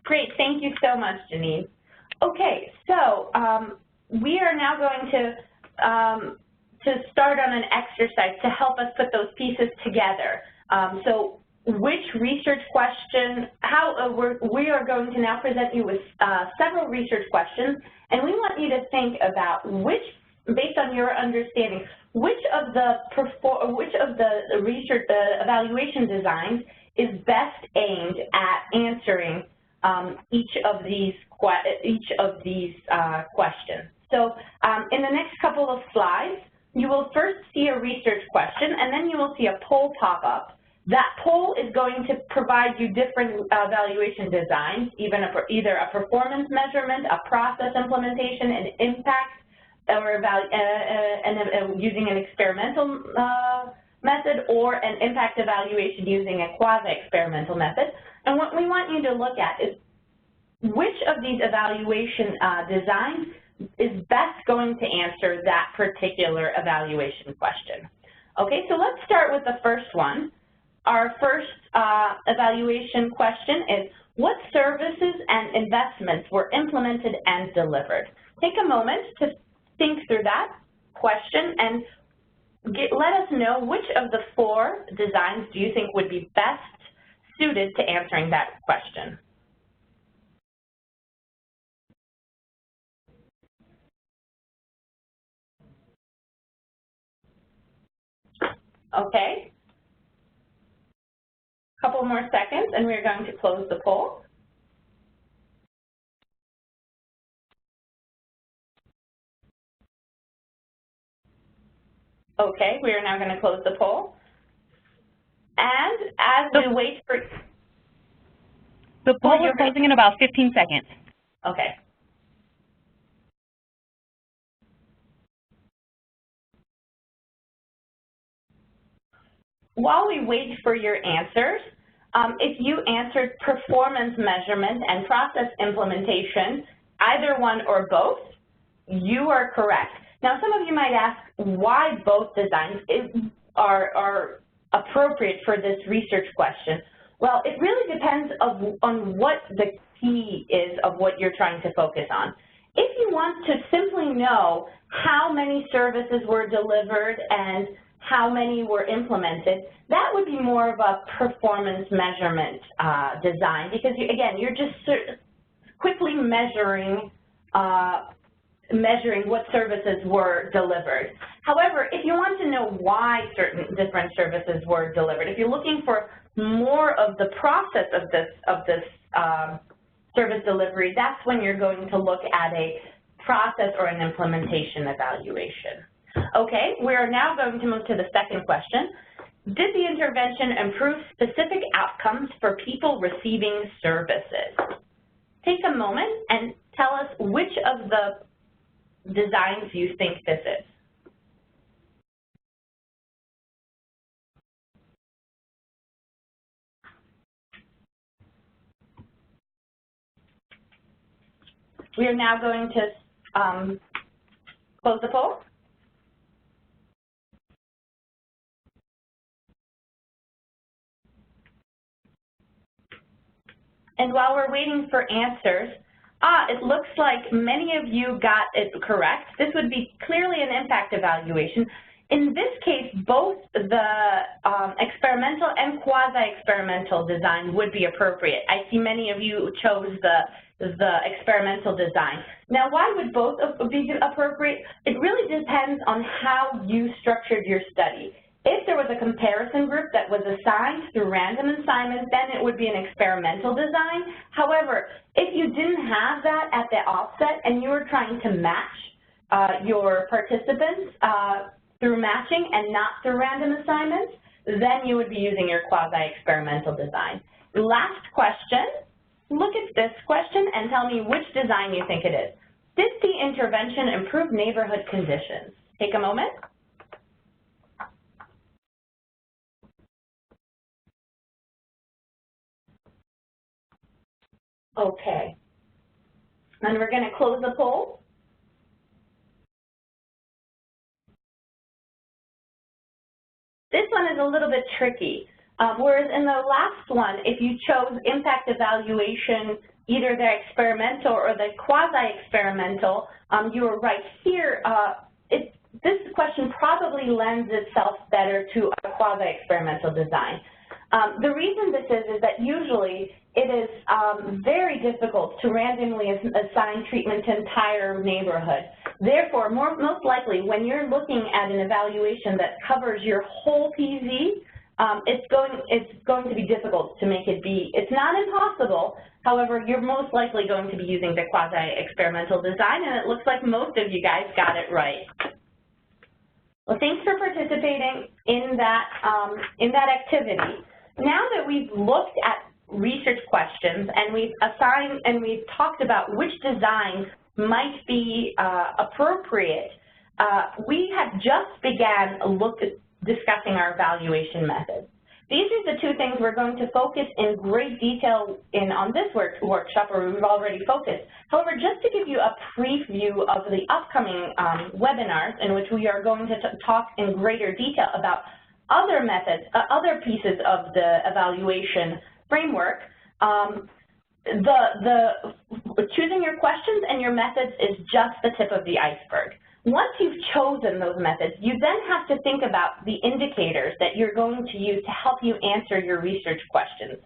Great, thank you so much, Janine. Okay, so we are now going to start on an exercise to help us put those pieces together. So which research question, we are going to now present you with several research questions, and we want you to think about which, based on your understanding, which of the research evaluation designs is best aimed at answering each of these questions. So in the next couple of slides, you will first see a research question, and then you will see a poll pop up. That poll is going to provide you different evaluation designs, either a performance measurement, a process implementation, an impact, or using an experimental method, or an impact evaluation using a quasi-experimental method. And what we want you to look at is which of these evaluation designs is best going to answer that particular evaluation question. Okay, so let's start with the first one. Our first evaluation question is, what services and investments were implemented and delivered? Take a moment to think through that question and let us know which of the 4 designs do you think would be best suited to answering that question. Okay. A couple more seconds and we're going to close the poll. Okay, we are now going to close the poll. And as we wait for... The poll is closing in about 15 seconds. Okay. While we wait for your answers, if you answered performance measurement and process implementation, either one or both, you are correct. Now, some of you might ask why both designs are appropriate for this research question. Well, it really depends on what the key is of what you're trying to focus on. If you want to simply know how many services were delivered and how many were implemented, that would be more of a performance measurement design, because again, you're just quickly measuring what services were delivered. However, if you want to know why certain different services were delivered, if you're looking for more of the process of this service delivery, that's when you're going to look at a process or an implementation evaluation. Okay, we are now going to move to the second question. Did the intervention improve specific outcomes for people receiving services? Take a moment and tell us which of the designs you think this is. We are now going to close the poll. And while we're waiting for answers, it looks like many of you got it correct. This would be clearly an impact evaluation. In this case, both the experimental and quasi-experimental design would be appropriate. I see many of you chose the experimental design. Now, why would both be appropriate? It really depends on how you structured your study. If there was a comparison group that was assigned through random assignment, then it would be an experimental design. However, if you didn't have that at the offset and you were trying to match your participants through matching and not through random assignments, then you would be using your quasi-experimental design. Last question, look at this question and tell me which design you think it is. Did the intervention improve neighborhood conditions? Take a moment. Okay, and we're going to close the poll. This one is a little bit tricky. Whereas in the last one, if you chose impact evaluation, either the experimental or the quasi-experimental, you were right here. This question probably lends itself better to a quasi-experimental design. The reason this is that usually it is very difficult to randomly assign treatment to entire neighborhood. Therefore, most likely when you're looking at an evaluation that covers your whole PZ, it's going to be difficult to make it be. It's not impossible. However, you're most likely going to be using the quasi-experimental design, and it looks like most of you guys got it right. Well, thanks for participating in that activity. Now that we've looked at research questions and we've assigned and we've talked about which designs might be appropriate, we have just began discussing our evaluation methods. These are the two things we're going to focus in great detail on this workshop, or we've already focused. However, just to give you a preview of the upcoming webinars in which we are going to talk in greater detail about other methods, other pieces of the evaluation framework, choosing your questions and your methods is just the tip of the iceberg. Once you've chosen those methods, you then have to think about the indicators that you're going to use to help you answer your research questions.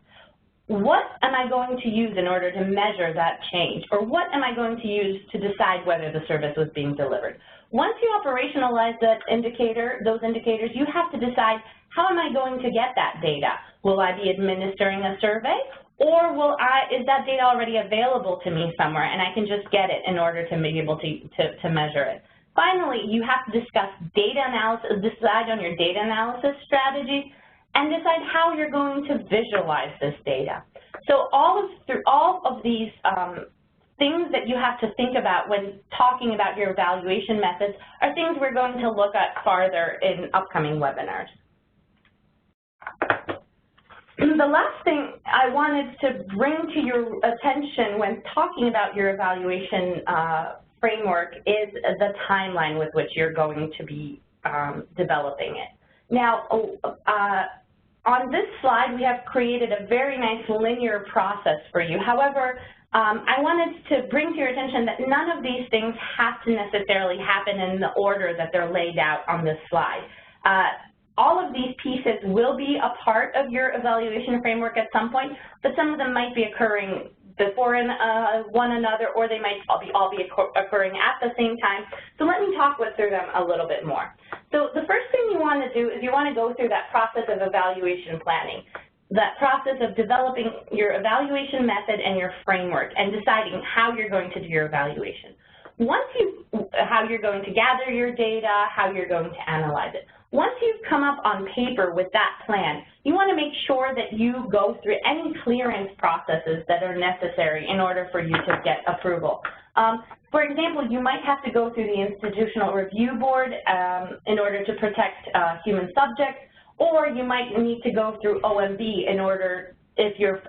What am I going to use in order to measure that change? Or what am I going to use to decide whether the service was being delivered? Once you operationalize those indicators, you have to decide, how am I going to get that data? Will I be administering a survey? Or is that data already available to me somewhere and I can just get it in order to be able to measure it? Finally, you have to discuss data analysis, decide on your data analysis strategy, and decide how you're going to visualize this data. So through all of these things that you have to think about when talking about your evaluation methods are things we're going to look at farther in upcoming webinars. The last thing I wanted to bring to your attention when talking about your evaluation framework is the timeline with which you're going to be developing it. Now, on this slide, we have created a very nice linear process for you. However, I wanted to bring to your attention that none of these things have to necessarily happen in the order that they're laid out on this slide. All of these pieces will be a part of your evaluation framework at some point, but some of them might be occurring before one another, or they might all be occurring at the same time. So let me talk through them a little bit more. So the first thing you want to do is you want to go through that process of evaluation planning, that process of developing your evaluation method and your framework and deciding how you're going to do your evaluation. How you're going to gather your data, how you're going to analyze it. Once you've come up on paper with that plan, you want to make sure that you go through any clearance processes that are necessary in order for you to get approval. For example, you might have to go through the Institutional Review Board in order to protect human subjects, or you might need to go through OMB in order if your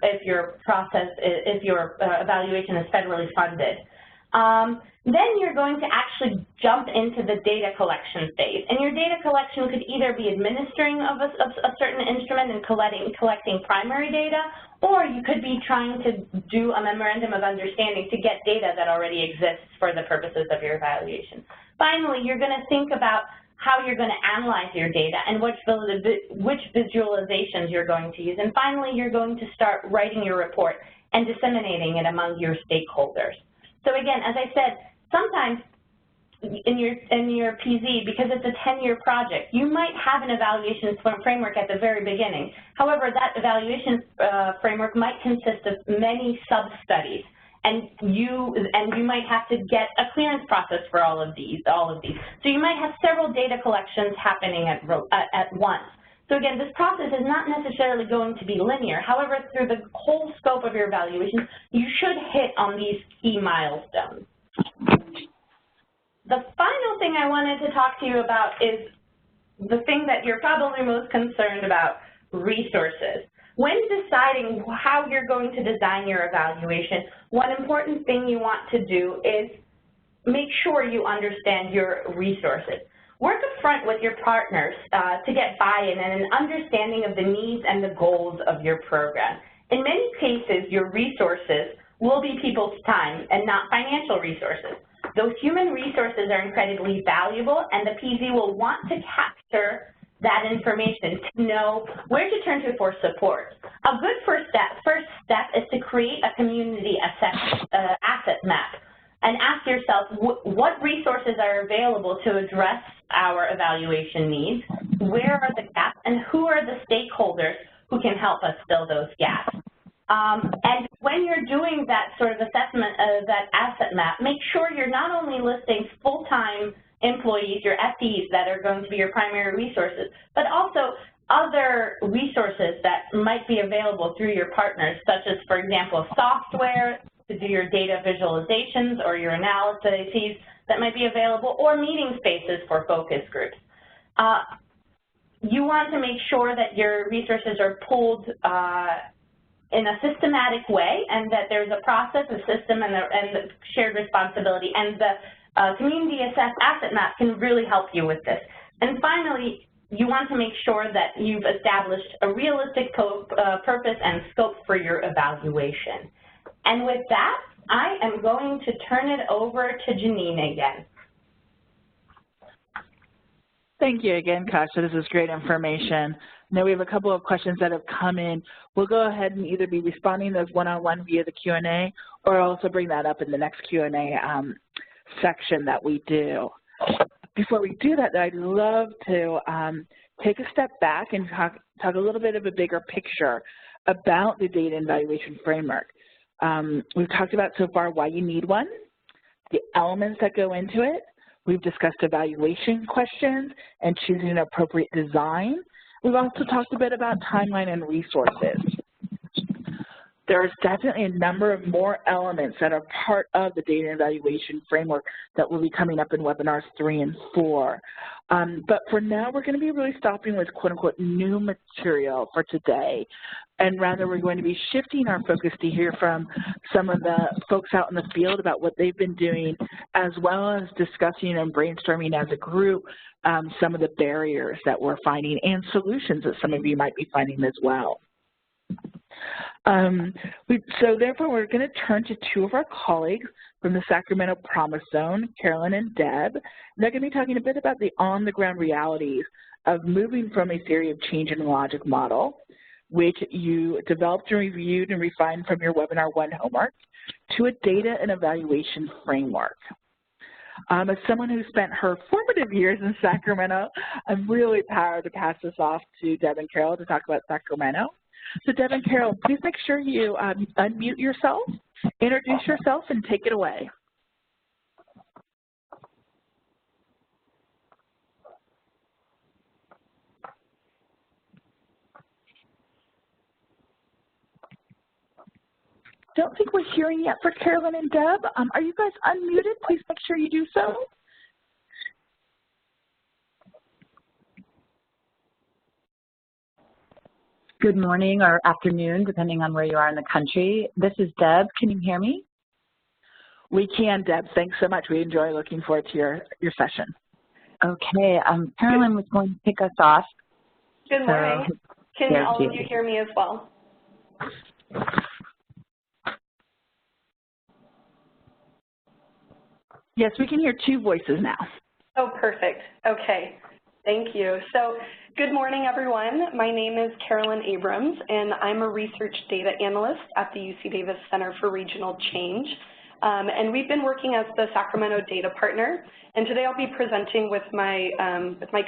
evaluation is federally funded. Then you're going to actually jump into the data collection phase. And your data collection could either be administering of a certain instrument and collecting primary data, or you could be trying to do a memorandum of understanding to get data that already exists for the purposes of your evaluation. Finally, you're going to think about how you're going to analyze your data and which visualizations you're going to use. And finally, you're going to start writing your report and disseminating it among your stakeholders. So again, as I said, sometimes in your PZ, because it's a 10-year project, you might have an evaluation framework at the very beginning. However, that evaluation framework might consist of many sub-studies, and you might have to get a clearance process for all of these. So you might have several data collections happening at once. So again, this process is not necessarily going to be linear. However, through the whole scope of your evaluation, you should hit on these key milestones. The final thing I wanted to talk to you about is the thing that you're probably most concerned about, resources. When deciding how you're going to design your evaluation, one important thing you want to do is make sure you understand your resources. Work upfront with your partners to get buy-in and an understanding of the needs and the goals of your program. In many cases, your resources will be people's time and not financial resources. Those human resources are incredibly valuable, and the PZ will want to capture that information to know where to turn to for support. A good first step is to create a community asset map and ask yourself what resources are available to address our evaluation needs, where are the gaps, and who are the stakeholders who can help us fill those gaps. And when you're doing that sort of assessment of that asset map, make sure you're not only listing full-time employees, your FTEs that are going to be your primary resources, but also other resources that might be available through your partners, such as, for example, software to do your data visualizations or your analyses that might be available, or meeting spaces for focus groups. You want to make sure that your resources are pulled in a systematic way, and that there's a process, a system, and the shared responsibility. And the community asset map can really help you with this. And finally, you want to make sure that you've established a realistic purpose and scope for your evaluation. And with that, I am going to turn it over to Janine again. Thank you again, Kasia. This is great information. Now we have a couple of questions that have come in. We'll go ahead and either be responding to those one-on-one via the Q&A, or also bring that up in the next Q&A section that we do. Before we do that, I'd love to take a step back and talk a little bit of a bigger picture about the data evaluation framework. We've talked about so far why you need one, the elements that go into it. We've discussed evaluation questions and choosing an appropriate design. We've also talked a bit about timeline and resources. There's definitely a number of more elements that are part of the data evaluation framework that will be coming up in webinars 3 and 4. But for now, we're going to be really stopping with quote-unquote new material for today. And rather, we're going to be shifting our focus to hear from some of the folks out in the field about what they've been doing, as well as discussing and brainstorming as a group some of the barriers that we're finding and solutions that some of you might be finding as well. So therefore, we're going to turn to two of our colleagues from the Sacramento Promise Zone, Carolyn and Deb. They're going to be talking a bit about the on-the-ground realities of moving from a theory of change and logic model, which you developed and reviewed and refined from your Webinar 1 homework, to a data and evaluation framework. As someone who spent her formative years in Sacramento, I'm really proud to pass this off to Deb and Carol to talk about Sacramento. So Deb and Carol, please make sure you unmute yourself, introduce yourself, and take it away. Don't think we're hearing yet for Carolyn and Deb. Are you guys unmuted? Please make sure you do so. Good morning or afternoon, depending on where you are in the country. This is Deb. Can you hear me? We can, Deb. Thanks so much. We enjoy looking forward to your session. Okay, Carolyn was going to kick us off. Good morning. Can all of you hear me as well? Yes, we can hear 2 voices now. Oh, perfect. Okay, thank you. So, good morning, everyone. My name is Carolyn Abrams, and I'm a research data analyst at the UC Davis Center for Regional Change. And we've been working as the Sacramento data partner. And today I'll be presenting with my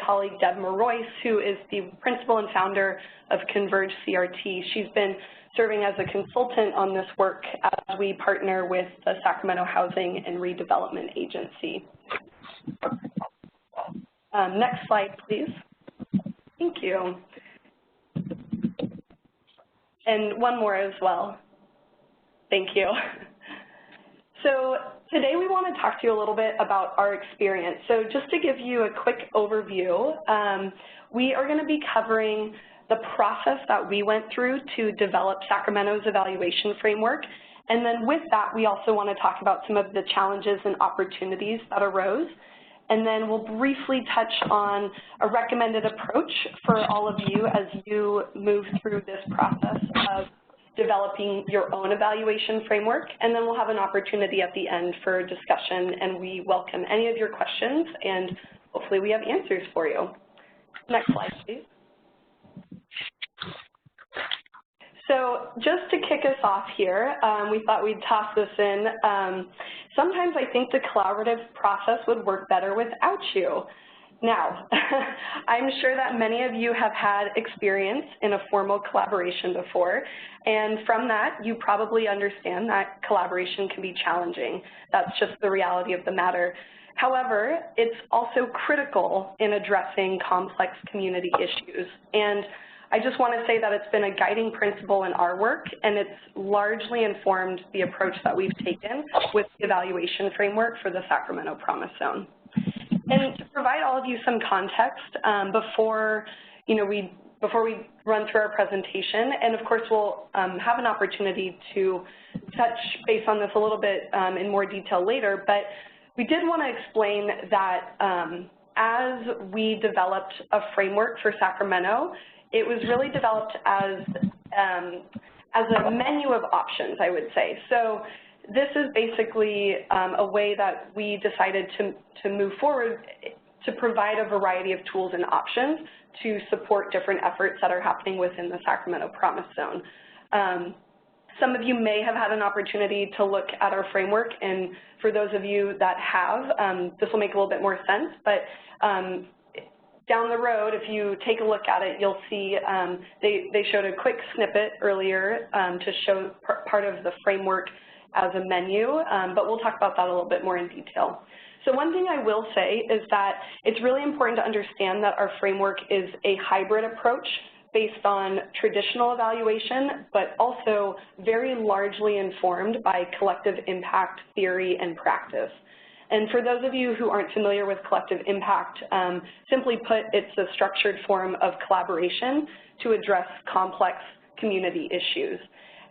colleague Deb Morois, who is the principal and founder of Converge CRT. She's been serving as a consultant on this work as we partner with the Sacramento Housing and Redevelopment Agency. Next slide, please. Thank you. And one more as well. Thank you. So today we want to talk to you a little bit about our experience. So just to give you a quick overview, we are going to be covering the process that we went through to develop Sacramento's evaluation framework. And then with that, we also want to talk about some of the challenges and opportunities that arose. And then we'll briefly touch on a recommended approach for all of you as you move through this process of developing your own evaluation framework, and then we'll have an opportunity at the end for discussion, and we welcome any of your questions, and hopefully we have answers for you. Next slide, please. So just to kick us off here, we thought we'd toss this in. Sometimes I think the collaborative process would work better without you. Now, I'm sure that many of you have had experience in a formal collaboration before, and from that, you probably understand that collaboration can be challenging. That's just the reality of the matter. However, it's also critical in addressing complex community issues, and I just want to say that it's been a guiding principle in our work, and it's largely informed the approach that we've taken with the evaluation framework for the Sacramento Promise Zone. And to provide all of you some context before we run through our presentation, and of course we'll have an opportunity to touch base on this a little bit in more detail later, but we did want to explain that as we developed a framework for Sacramento, it was really developed as a menu of options, I would say. So this is basically a way that we decided to move forward to provide a variety of tools and options to support different efforts that are happening within the Sacramento Promise Zone. Some of you may have had an opportunity to look at our framework, and for those of you that have, this will make a little bit more sense, but down the road, if you take a look at it, you'll see they showed a quick snippet earlier to show part of the framework as a menu, but we'll talk about that a little bit more in detail. So one thing I will say is that it's really important to understand that our framework is a hybrid approach based on traditional evaluation, but also very largely informed by collective impact theory and practice. And for those of you who aren't familiar with collective impact, simply put, it's a structured form of collaboration to address complex community issues.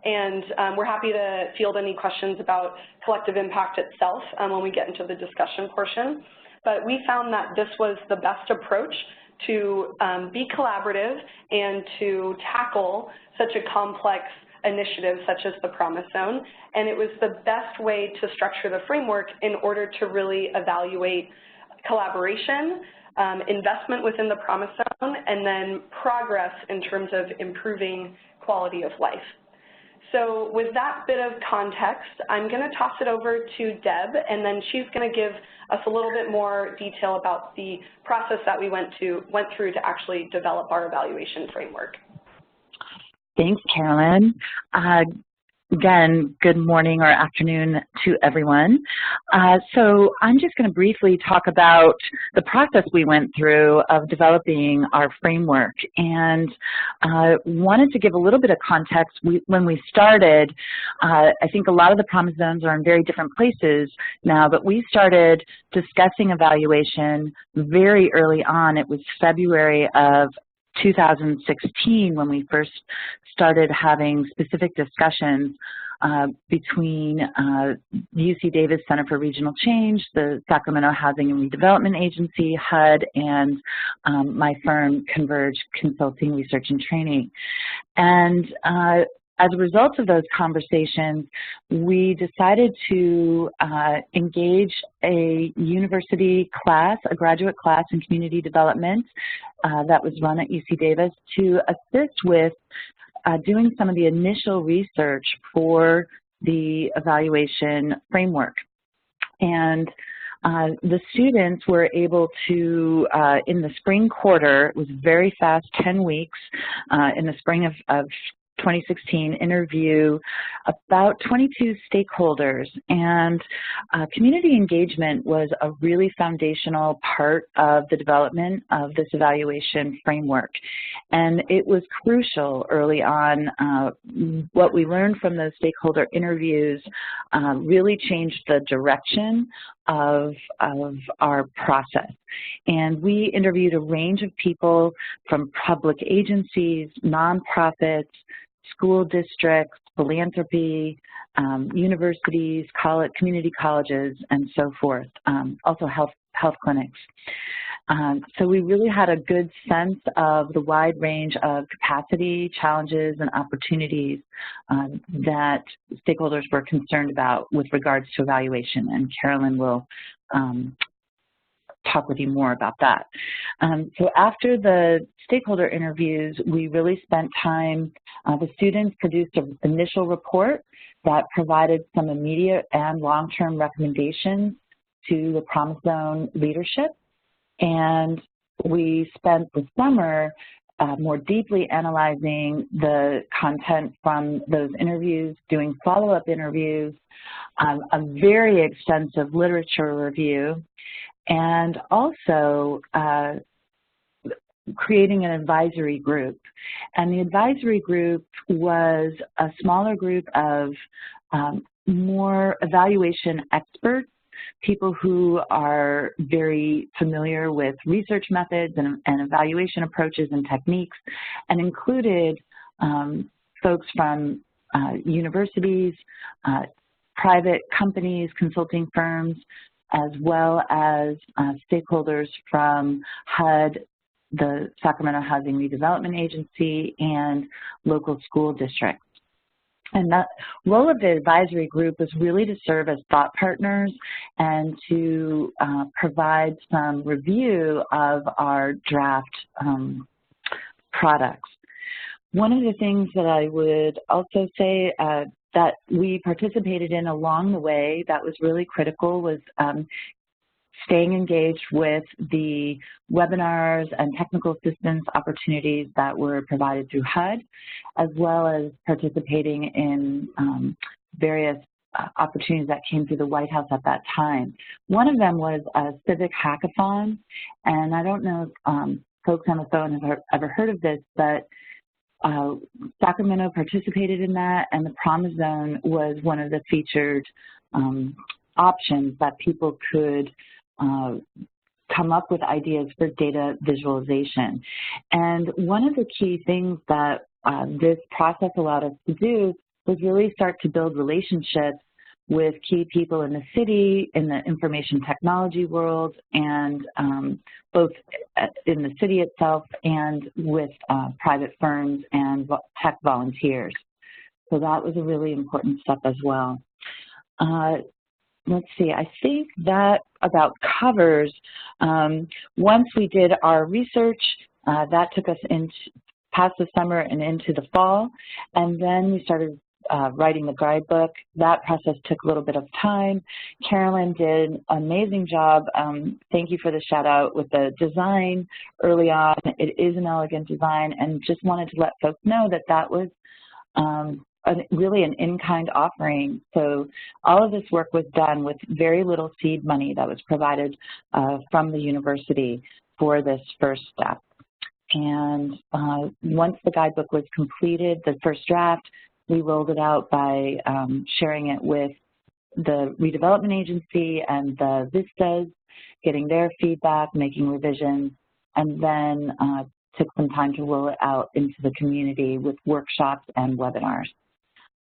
And we're happy to field any questions about collective impact itself when we get into the discussion portion. But we found that this was the best approach to be collaborative and to tackle such a complex initiative such as the Promise Zone. And it was the best way to structure the framework in order to really evaluate collaboration, investment within the Promise Zone, and then progress in terms of improving quality of life. So with that bit of context, I'm going to toss it over to Deb, and then she's going to give us a little bit more detail about the process that we went through to actually develop our evaluation framework. Thanks, Carolyn. Again, good morning or afternoon to everyone. So I'm just going to briefly talk about the process we went through of developing our framework, and wanted to give a little bit of context. When we started, I think a lot of the Promise Zones are in very different places now, but we started discussing evaluation very early on. It was February of 2016 when we first started having specific discussions between UC Davis Center for Regional Change, the Sacramento Housing and Redevelopment Agency, HUD, and my firm, Converge Consulting, Research, and Training. And as a result of those conversations, we decided to engage a university class, a graduate class in community development that was run at UC Davis to assist with doing some of the initial research for the evaluation framework. And the students were able to, in the spring quarter, it was very fast, 10 weeks, in the spring of 2016, interview about 22 stakeholders, and community engagement was a really foundational part of the development of this evaluation framework. And it was crucial early on. What we learned from those stakeholder interviews really changed the direction of our process. And we interviewed a range of people from public agencies, nonprofits, school districts, philanthropy, universities, community colleges, and so forth, also health clinics. So we really had a good sense of the wide range of capacity, challenges, and opportunities that stakeholders were concerned about with regards to evaluation, and Carolyn will talk with you more about that. So after the stakeholder interviews, we really spent time, the students produced an initial report that provided some immediate and long-term recommendations to the Promise Zone leadership. And we spent the summer more deeply analyzing the content from those interviews, doing follow-up interviews, a very extensive literature review, and also creating an advisory group. And the advisory group was a smaller group of more evaluation experts, people who are very familiar with research methods and evaluation approaches and techniques, and included folks from universities, private companies, consulting firms, as well as stakeholders from HUD, the Sacramento Housing Redevelopment Agency, and local school districts. And that role of the advisory group was really to serve as thought partners and to provide some review of our draft products. One of the things that I would also say that we participated in along the way that was really critical was staying engaged with the webinars and technical assistance opportunities that were provided through HUD, as well as participating in various opportunities that came through the White House at that time. One of them was a civic hackathon, and I don't know if folks on the phone have ever heard of this, but Sacramento participated in that, and the Promise Zone was one of the featured options that people could come up with ideas for data visualization. And one of the key things that this process allowed us to do was really start to build relationships with key people in the city, in the information technology world, and both in the city itself and with private firms and tech volunteers. So that was a really important step as well. Let's see, I think that about covers. Once we did our research, that took us past the summer and into the fall, and then we started writing the guidebook. That process took a little bit of time. Carolyn did an amazing job. Thank you for the shout out with the design early on. It is an elegant design, and just wanted to let folks know that that was really an in-kind offering. So all of this work was done with very little seed money that was provided from the university for this first step. And once the guidebook was completed, the first draft, we rolled it out by sharing it with the redevelopment agency and the VISTAs, getting their feedback, making revisions, and then took some time to roll it out into the community with workshops and webinars.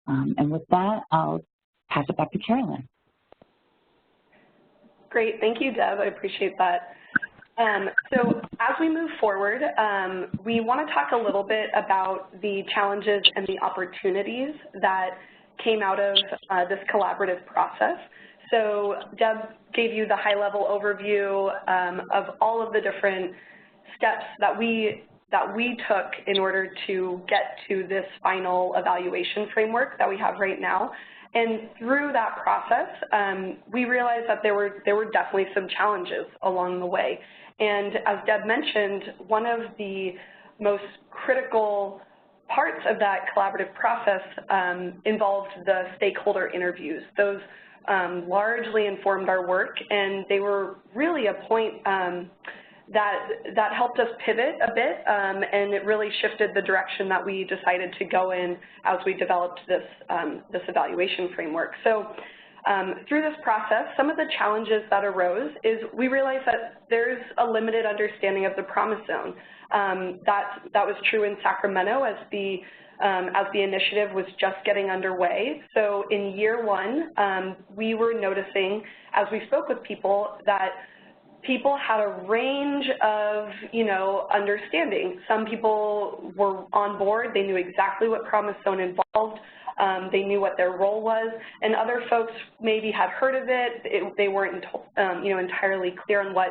And with that, I'll pass it back to Carolyn. Great, thank you, Deb. I appreciate that. So as we move forward, we want to talk a little bit about the challenges and the opportunities that came out of this collaborative process. So Deb gave you the high-level overview of all of the different steps that we took in order to get to this final evaluation framework that we have right now. And through that process, we realized that there were definitely some challenges along the way. And as Deb mentioned, one of the most critical parts of that collaborative process involved the stakeholder interviews. Those largely informed our work, and they were really a point that helped us pivot a bit, and it really shifted the direction that we decided to go in as we developed this evaluation framework. So through this process, some of the challenges that arose is we realized that there's a limited understanding of the promise zone. That was true in Sacramento as the initiative was just getting underway. So in year one, we were noticing as we spoke with people that people had a range of, understanding. Some people were on board, they knew exactly what Promise Zone involved, they knew what their role was, and other folks maybe had heard of it, they weren't, entirely clear on what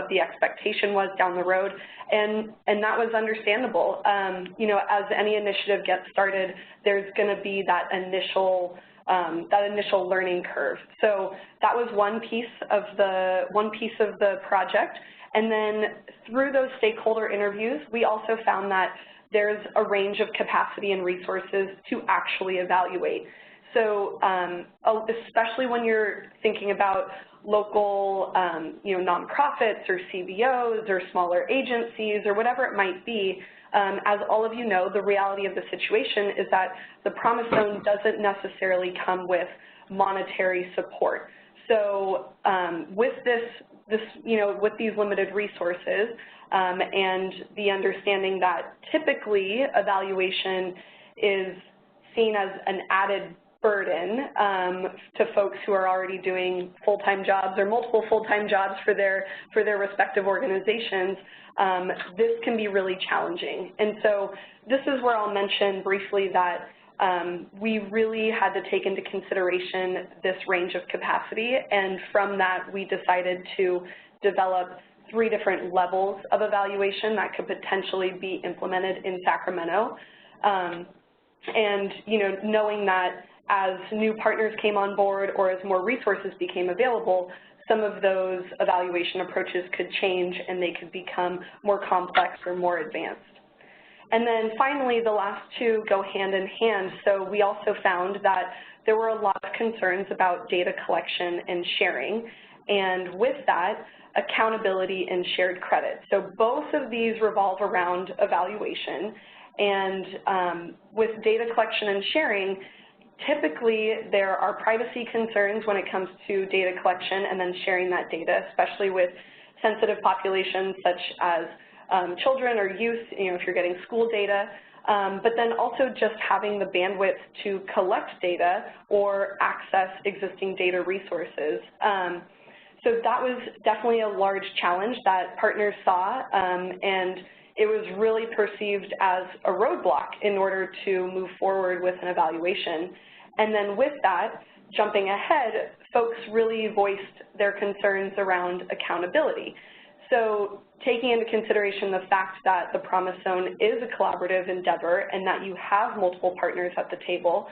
the expectation was down the road, and that was understandable. As any initiative gets started, there's going to be that initial learning curve. So that was one piece of the project. And then through those stakeholder interviews, we also found that there's a range of capacity and resources to actually evaluate. So especially when you're thinking about local, nonprofits or CBOs or smaller agencies or whatever it might be, as all of you know, the reality of the situation is that the Promise Zone doesn't necessarily come with monetary support. So with with these limited resources and the understanding that typically evaluation is seen as an added burden to folks who are already doing full-time jobs or multiple full-time jobs for their respective organizations, this can be really challenging. And so this is where I'll mention briefly that we really had to take into consideration this range of capacity, and from that we decided to develop 3 different levels of evaluation that could potentially be implemented in Sacramento. And knowing that as new partners came on board or as more resources became available, some of those evaluation approaches could change and they could become more complex or more advanced. And then finally, the last 2 go hand in hand. So we also found that there were a lot of concerns about data collection and sharing, and with that, accountability and shared credit. So both of these revolve around evaluation, and with data collection and sharing, typically there are privacy concerns when it comes to data collection and then sharing that data, especially with sensitive populations such as children or youth, if you're getting school data, but then also just having the bandwidth to collect data or access existing data resources. So that was definitely a large challenge that partners saw, and it was really perceived as a roadblock in order to move forward with an evaluation. And then with that, jumping ahead, folks really voiced their concerns around accountability. So taking into consideration the fact that the Promise Zone is a collaborative endeavor and that you have multiple partners at the table,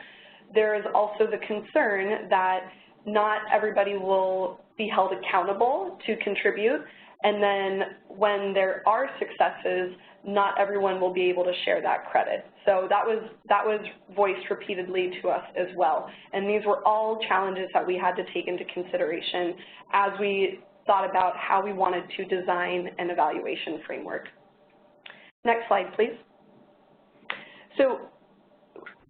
there is also the concern that not everybody will be held accountable to contribute, and then when there are successes, not everyone will be able to share that credit. So that was voiced repeatedly to us as well. And these were all challenges that we had to take into consideration as we thought about how we wanted to design an evaluation framework. Next slide, please. So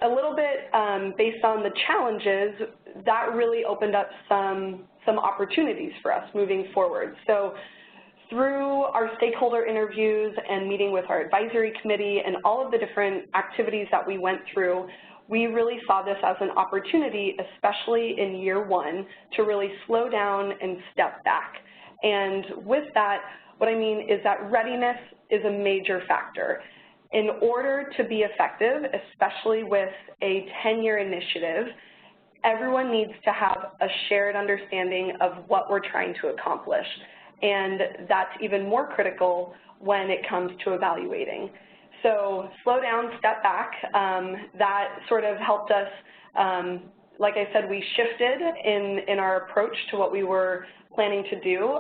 a little bit based on the challenges, that really opened up some opportunities for us moving forward. So through our stakeholder interviews and meeting with our advisory committee and all of the different activities that we went through, we really saw this as an opportunity, especially in year one, to really slow down and step back. And with that, what I mean is that readiness is a major factor. In order to be effective, especially with a 10-year initiative, everyone needs to have a shared understanding of what we're trying to accomplish. And that's even more critical when it comes to evaluating. So slow down, step back, that sort of helped us, like I said, we shifted in our approach to what we were planning to do.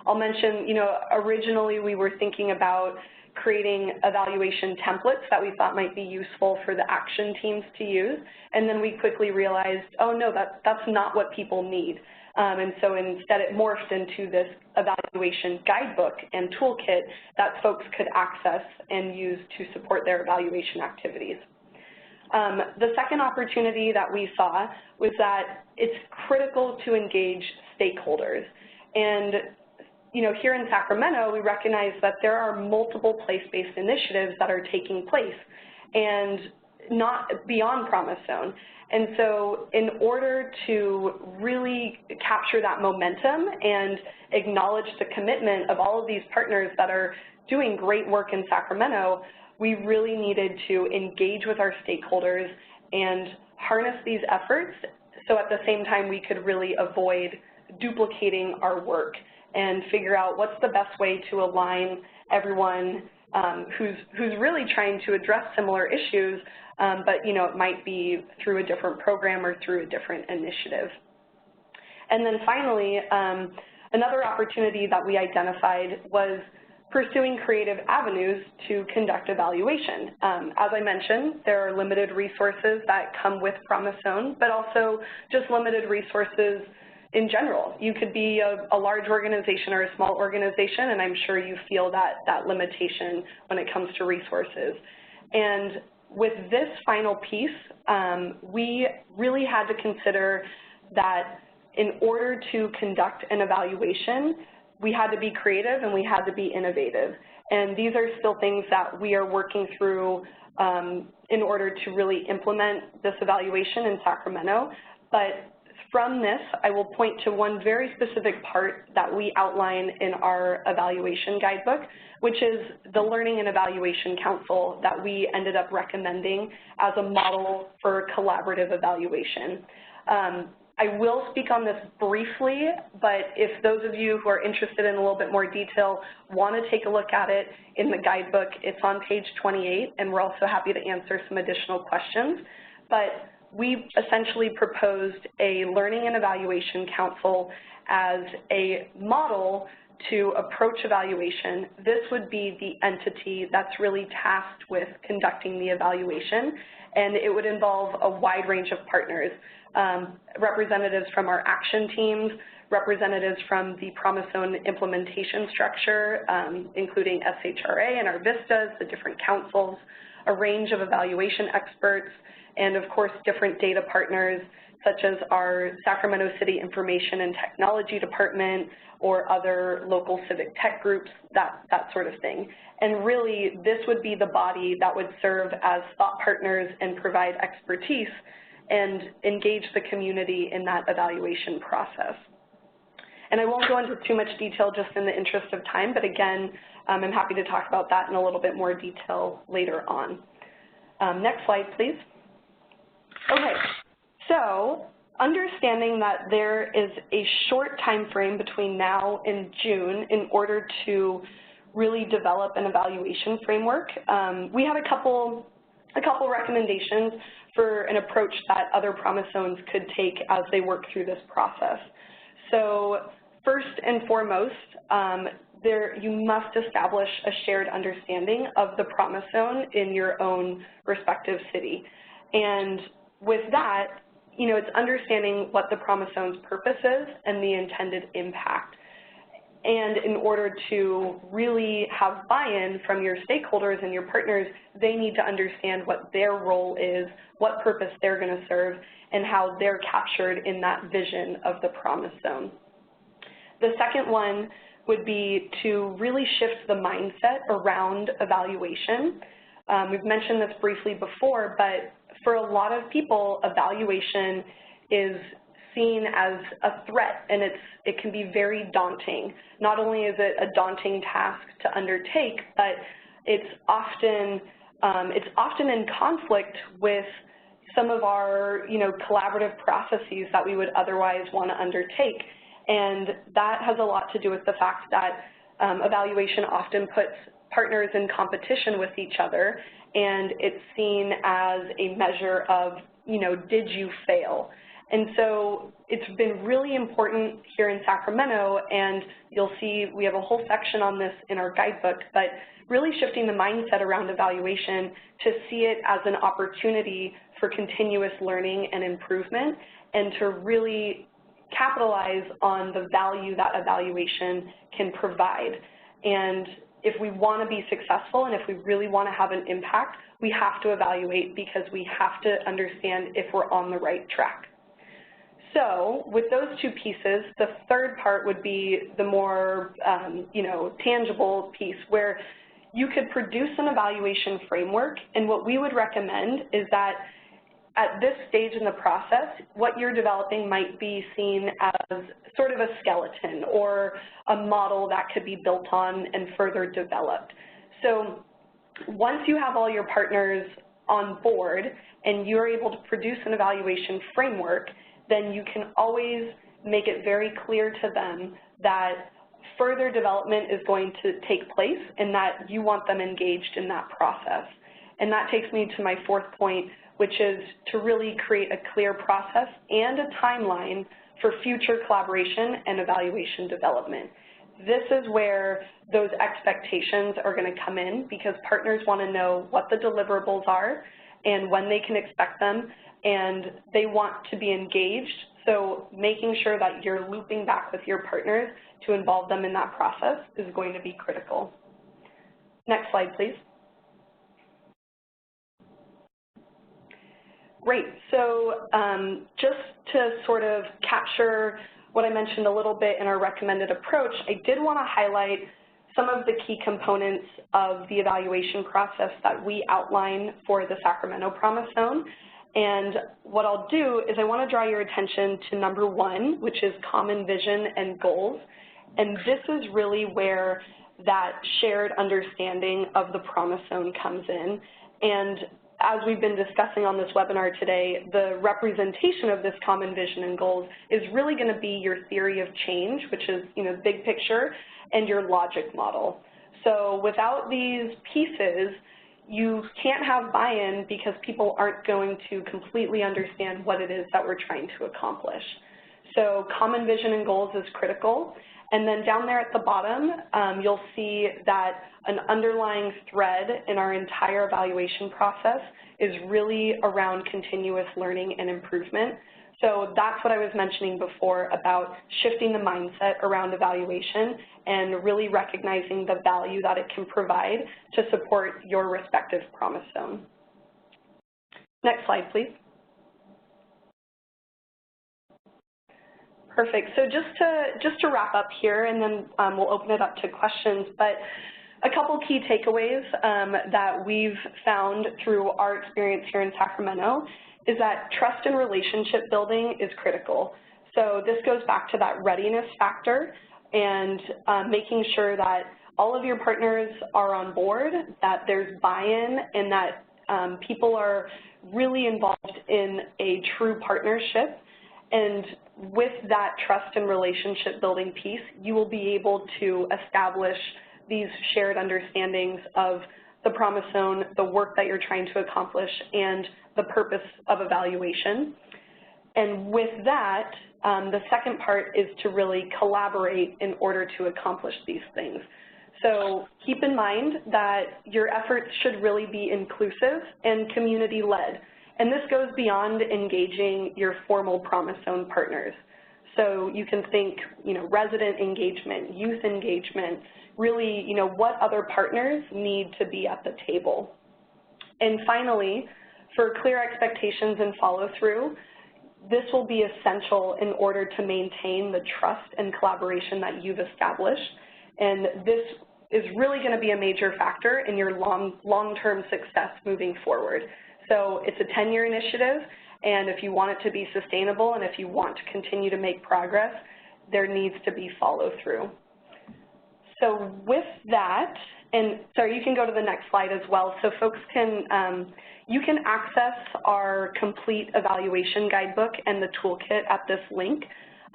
I'll mention, originally we were thinking about creating evaluation templates that we thought might be useful for the action teams to use, and then we quickly realized, oh no, that's not what people need. And so instead it morphed into this evaluation guidebook and toolkit that folks could access and use to support their evaluation activities. The second opportunity that we saw was that it's critical to engage stakeholders. And here in Sacramento, we recognize that there are multiple place-based initiatives that are taking place and not beyond Promise Zone. And so in order to really capture that momentum and acknowledge the commitment of all of these partners that are doing great work in Sacramento, we really needed to engage with our stakeholders and harness these efforts so at the same time we could really avoid duplicating our work and figure out what's the best way to align everyone who's really trying to address similar issues, but it might be through a different program or through a different initiative. And then finally, another opportunity that we identified was pursuing creative avenues to conduct evaluation. As I mentioned, there are limited resources that come with Promise Zone, but also just limited resources in general. You could be a large organization or a small organization, and I'm sure you feel that limitation when it comes to resources. And with this final piece, we really had to consider that in order to conduct an evaluation, we had to be creative and we had to be innovative. And these are still things that we are working through in order to really implement this evaluation in Sacramento. But from this, I will point to one very specific part that we outline in our evaluation guidebook, which is the Learning and Evaluation Council that we ended up recommending as a model for collaborative evaluation. I will speak on this briefly, but if those of you who are interested in a little bit more detail want to take a look at it in the guidebook, it's on page 28, and we're also happy to answer some additional questions. But we essentially proposed a Learning and Evaluation Council as a model to approach evaluation. This would be the entity that's really tasked with conducting the evaluation, and it would involve a wide range of partners, representatives from our action teams, representatives from the Promise Zone implementation structure, including SHRA and our VISTAs, the different councils, a range of evaluation experts, and of course different data partners such as our Sacramento City Information and Technology Department or other local civic tech groups, that sort of thing. And really this would be the body that would serve as thought partners and provide expertise and engage the community in that evaluation process. And I won't go into too much detail just in the interest of time, but again, I'm happy to talk about that in a little bit more detail later on. Next slide, please. Okay, so understanding that there is a short time frame between now and June in order to really develop an evaluation framework, we had a couple recommendations for an approach that other Promise Zones could take as they work through this process. So first and foremost, you must establish a shared understanding of the Promise Zone in your own respective city. And with that, it's understanding what the Promise Zone's purpose is and the intended impact. And in order to really have buy-in from your stakeholders and your partners, they need to understand what their role is, what purpose they're going to serve, and how they're captured in that vision of the Promise Zone. The second one would be to really shift the mindset around evaluation. We've mentioned this briefly before, but for a lot of people, evaluation is seen as a threat, and it can be very daunting. Not only is it a daunting task to undertake, but it's often in conflict with some of our, collaborative processes that we would otherwise want to undertake. And that has a lot to do with the fact that evaluation often puts partners in competition with each other, and it's seen as a measure of, did you fail? And so it's been really important here in Sacramento, and you'll see we have a whole section on this in our guidebook, but really shifting the mindset around evaluation to see it as an opportunity for continuous learning and improvement, and to really capitalize on the value that evaluation can provide. And if we want to be successful and if we really want to have an impact, we have to evaluate because we have to understand if we're on the right track. So with those two pieces, the third part would be the more, tangible piece where you could produce an evaluation framework, and what we would recommend is that at this stage in the process, what you're developing might be seen as sort of a skeleton or a model that could be built on and further developed. So once you have all your partners on board and you're able to produce an evaluation framework, then you can always make it very clear to them that further development is going to take place and that you want them engaged in that process. And that takes me to my fourth point, which is to really create a clear process and a timeline for future collaboration and evaluation development. This is where those expectations are going to come in, because partners want to know what the deliverables are and when they can expect them, and they want to be engaged. So making sure that you're looping back with your partners to involve them in that process is going to be critical. Next slide, please. Great. So just to sort of capture what I mentioned a little bit in our recommended approach, I did want to highlight some of the key components of the evaluation process that we outline for the Sacramento Promise Zone. And what I'll do is I want to draw your attention to number one, which is common vision and goals. And this is really where that shared understanding of the Promise Zone comes in. And as we've been discussing on this webinar today, the representation of this common vision and goals is really going to be your theory of change, which is, big picture, and your logic model. So without these pieces, you can't have buy-in because people aren't going to completely understand what it is that we're trying to accomplish. So common vision and goals is critical. And then down there at the bottom, you'll see that an underlying thread in our entire evaluation process is really around continuous learning and improvement. So that's what I was mentioning before about shifting the mindset around evaluation and really recognizing the value that it can provide to support your respective Promise Zone. Next slide, please. Perfect. So just to wrap up here, and then we'll open it up to questions, but a couple key takeaways that we've found through our experience here in Sacramento is that trust and relationship building is critical. So this goes back to that readiness factor and making sure that all of your partners are on board, that there's buy-in, and that people are really involved in a true partnership. And with that trust and relationship building piece, you will be able to establish these shared understandings of the Promise Zone, the work that you're trying to accomplish, and the purpose of evaluation. And with that, the second part is to really collaborate in order to accomplish these things. So keep in mind that your efforts should really be inclusive and community-led. And this goes beyond engaging your formal Promise Zone partners. So you can think, resident engagement, youth engagement, really, what other partners need to be at the table. And finally, for clear expectations and follow-through, this will be essential in order to maintain the trust and collaboration that you've established. And this is really going to be a major factor in your long-term success moving forward. So it's a 10-year initiative, and if you want it to be sustainable and if you want to continue to make progress, there needs to be follow-through. So with that, and sorry, you can go to the next slide as well. So folks can, you can access our complete evaluation guidebook and the toolkit at this link.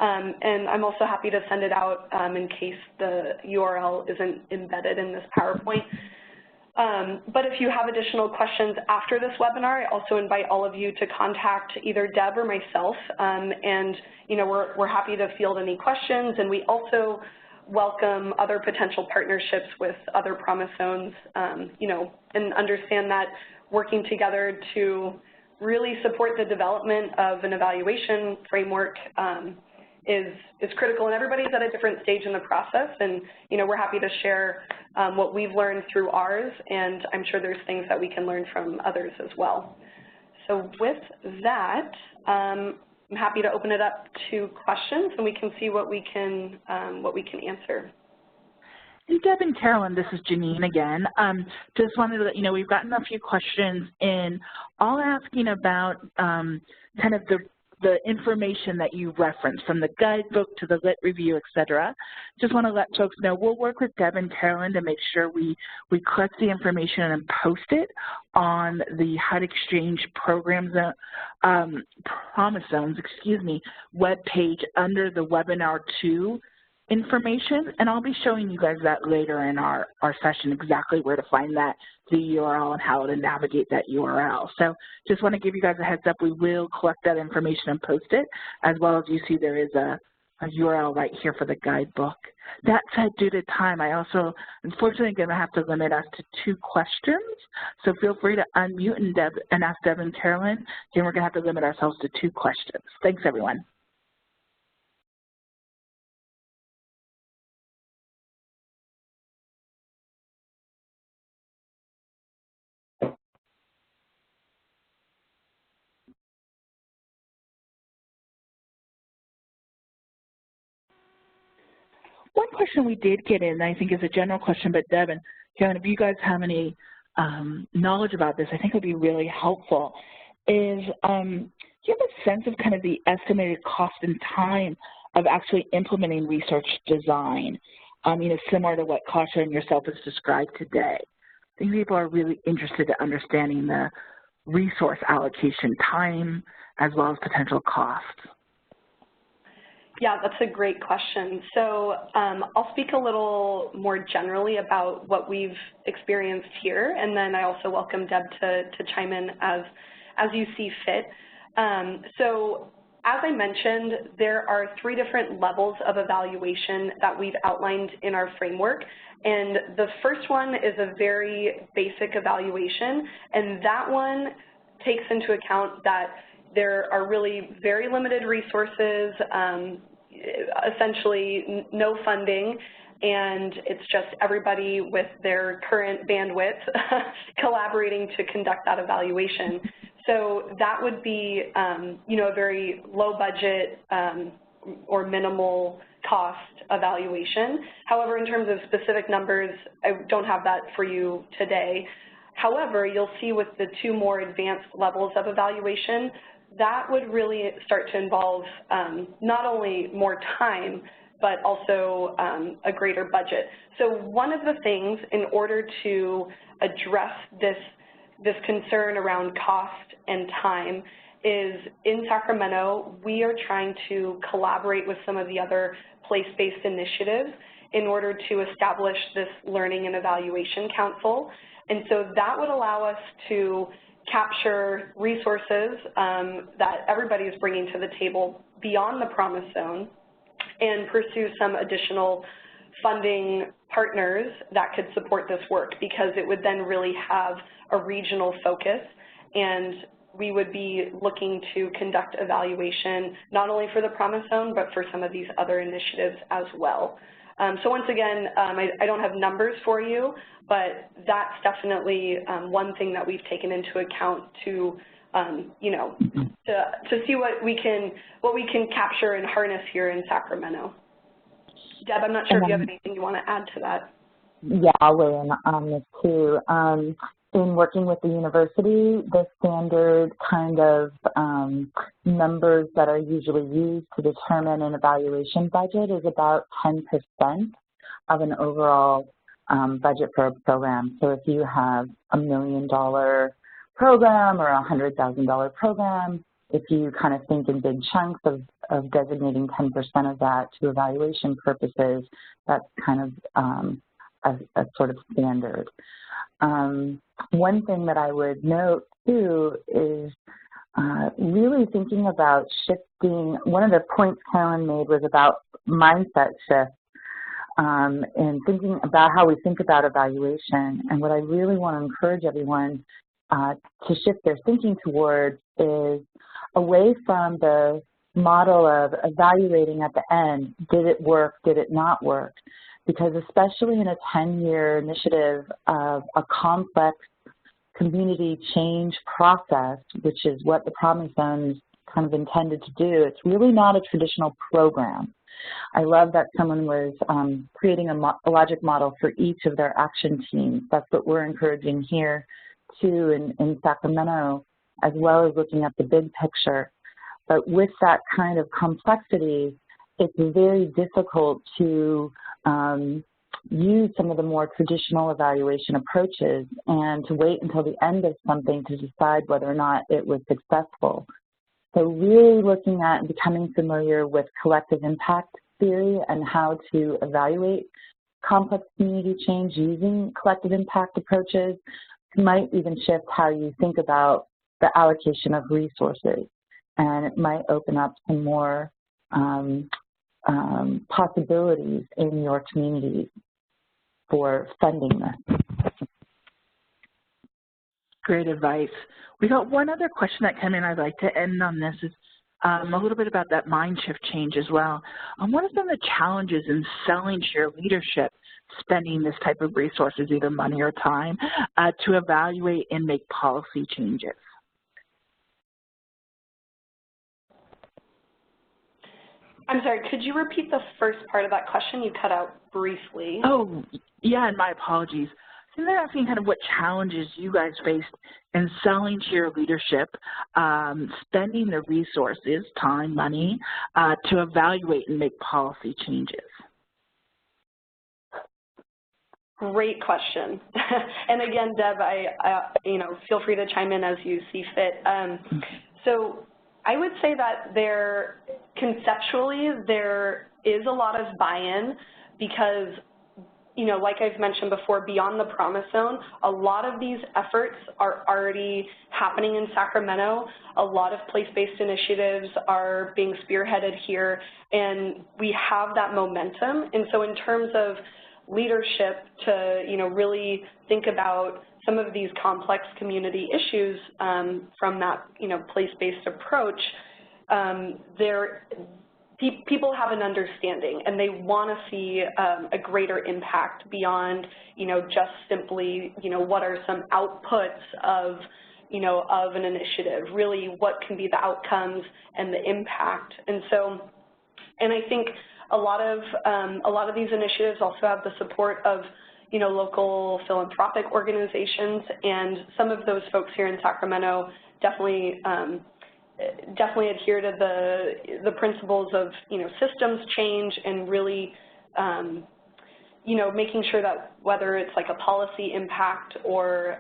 And I'm also happy to send it out in case the URL isn't embedded in this PowerPoint. But if you have additional questions after this webinar, I also invite all of you to contact either Deb or myself. And you know, we're happy to field any questions, and we also welcome other potential partnerships with other Promise Zones, you know, and understand that working together to really support the development of an evaluation framework is critical, and everybody's at a different stage in the process, and you know, we're happy to share what we've learned through ours, and I'm sure there's things that we can learn from others as well. So with that, I'm happy to open it up to questions, and we can see what we can answer. And Deb and Carolyn, this is Janine again. Just wanted to let you know we've gotten a few questions in, all asking about kind of the information that you referenced, from the guidebook to the lit review, et cetera. Just want to let folks know we'll work with Deb and Carolyn to make sure we collect the information and post it on the HUD Exchange Programs, Promise Zones, web page under the Webinar 2 information, and I'll be showing you guys that later in our session, exactly where to find that, the URL, and how to navigate that URL. So just want to give you guys a heads up, we will collect that information and post it, as well as you see there is a URL right here for the guidebook. That said, due to time, I also, unfortunately, going to have to limit us to 2 questions, so feel free to unmute and ask Deb and Carolyn, and we're going to have to limit ourselves to 2 questions. Thanks, everyone. One question we did get in, I think is a general question, but Deb and Karen, if you guys have any knowledge about this, I think it would be really helpful, is do you have a sense of kind of the estimated cost and time of actually implementing research design, you know, similar to what Kasia and yourself has described today? I think people are really interested in understanding the resource allocation time as well as potential costs. Yeah, that's a great question. So I'll speak a little more generally about what we've experienced here, and then I also welcome Deb to chime in as you see fit. So as I mentioned, there are 3 different levels of evaluation that we've outlined in our framework, and the first one is a very basic evaluation, and that one takes into account that there are really very limited resources, essentially no funding, and it's just everybody with their current bandwidth collaborating to conduct that evaluation. So that would be, you know, a very low budget or minimal cost evaluation. However, in terms of specific numbers, I don't have that for you today. However, you'll see with the 2 more advanced levels of evaluation, that would really start to involve not only more time, but also a greater budget. So one of the things, in order to address this concern around cost and time, is in Sacramento, we are trying to collaborate with some of the other place-based initiatives in order to establish this Learning and Evaluation Council. And so that would allow us to capture resources that everybody is bringing to the table beyond the Promise Zone and pursue some additional funding partners that could support this work, because it would then really have a regional focus, and we would be looking to conduct evaluation not only for the Promise Zone, but for some of these other initiatives as well. So once again, I don't have numbers for you, but that's definitely one thing that we've taken into account to, you know, to see what we can capture and harness here in Sacramento. Deb, I'm not sure if you have anything you want to add to that. Yeah, I'll weigh in on this too. in working with the university, the standard kind of numbers that are usually used to determine an evaluation budget is about 10% of an overall budget for a program. So if you have a $1 million program or a $100,000 program, if you kind of think in big chunks of designating 10% of that to evaluation purposes, that's kind of a sort of standard. One thing that I would note, too, is really thinking about shifting. One of the points Carolyn made was about mindset shift and thinking about how we think about evaluation. And what I really want to encourage everyone to shift their thinking towards is away from the model of evaluating at the end, did it work, did it not work? Because especially in a 10-year initiative of a complex community change process, which is what the Promise Zone is kind of intended to do, it's really not a traditional program. I love that someone was creating a logic model for each of their action teams. That's what we're encouraging here, too, in Sacramento, as well as looking at the big picture. But with that kind of complexity, it's very difficult to use some of the more traditional evaluation approaches and to wait until the end of something to decide whether or not it was successful. So really looking at and becoming familiar with collective impact theory and how to evaluate complex community change using collective impact approaches might even shift how you think about the allocation of resources. And it might open up some more possibilities in your communities for funding this. Great advice. We got one other question that came in. I'd like to end on this. Is a little bit about that mind shift change as well. What are some of the challenges in selling to your leadership spending this type of resources, either money or time, to evaluate and make policy changes? I'm sorry, could you repeat the first part of that question? You cut out briefly. Oh, yeah, and my apologies. So they're asking kind of what challenges you guys faced in selling to your leadership, spending the resources, time, money, to evaluate and make policy changes. Great question. And again, Deb, feel free to chime in as you see fit. So I would say that conceptually, there is a lot of buy-in because, like I've mentioned before, beyond the Promise Zone, a lot of these efforts are already happening in Sacramento. A lot of place-based initiatives are being spearheaded here, and we have that momentum. And so in terms of leadership to, really think about some of these complex community issues from that, place-based approach, people have an understanding and they want to see a greater impact beyond, just simply, what are some outputs of, of an initiative, really what can be the outcomes and the impact. And I think a lot of these initiatives also have the support of, local philanthropic organizations, and some of those folks here in Sacramento definitely adhere to the principles of, systems change and really, making sure that whether it's like a policy impact or,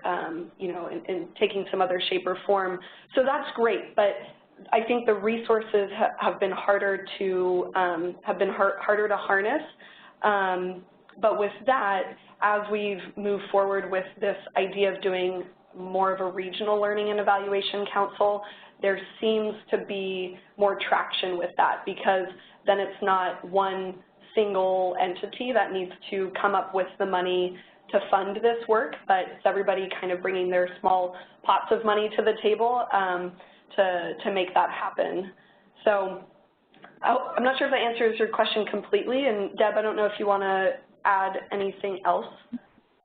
in taking some other shape or form. So that's great, but I think the resources have been harder to harness. But with that, as we've moved forward with this idea of doing more of a regional learning and evaluation council, there seems to be more traction with that, because then it's not one single entity that needs to come up with the money to fund this work, but it's everybody kind of bringing their small pots of money to the table to make that happen. So I'm not sure if that answers your question completely, and Deb, I don't know if you want to add anything else.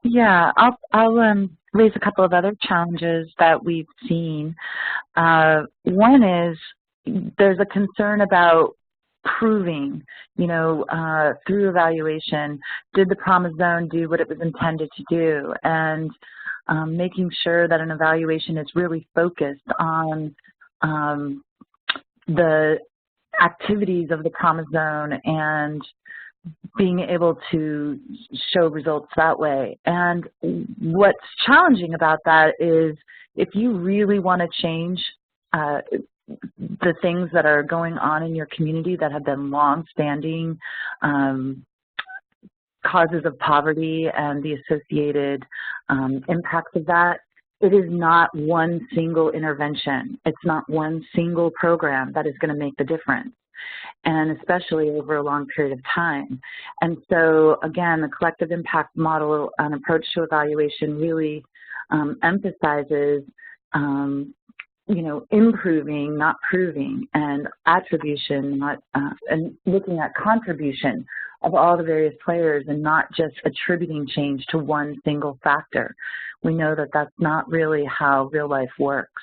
Yeah, I'll raise a couple of other challenges that we've seen. One is there's a concern about proving, through evaluation, did the Promise Zone do what it was intended to do? And making sure that an evaluation is really focused on the activities of the Promise Zone and being able to show results that way. And what's challenging about that is if you really want to change the things that are going on in your community that have been long-standing causes of poverty and the associated impacts of that, it is not one single intervention. It's not one single program that is going to make the difference, and especially over a long period of time. And so, again, the collective impact model and approach to evaluation really emphasizes improving, not proving, and attribution, not, and looking at contribution of all the various players and not just attributing change to one single factor. We know that that's not really how real life works.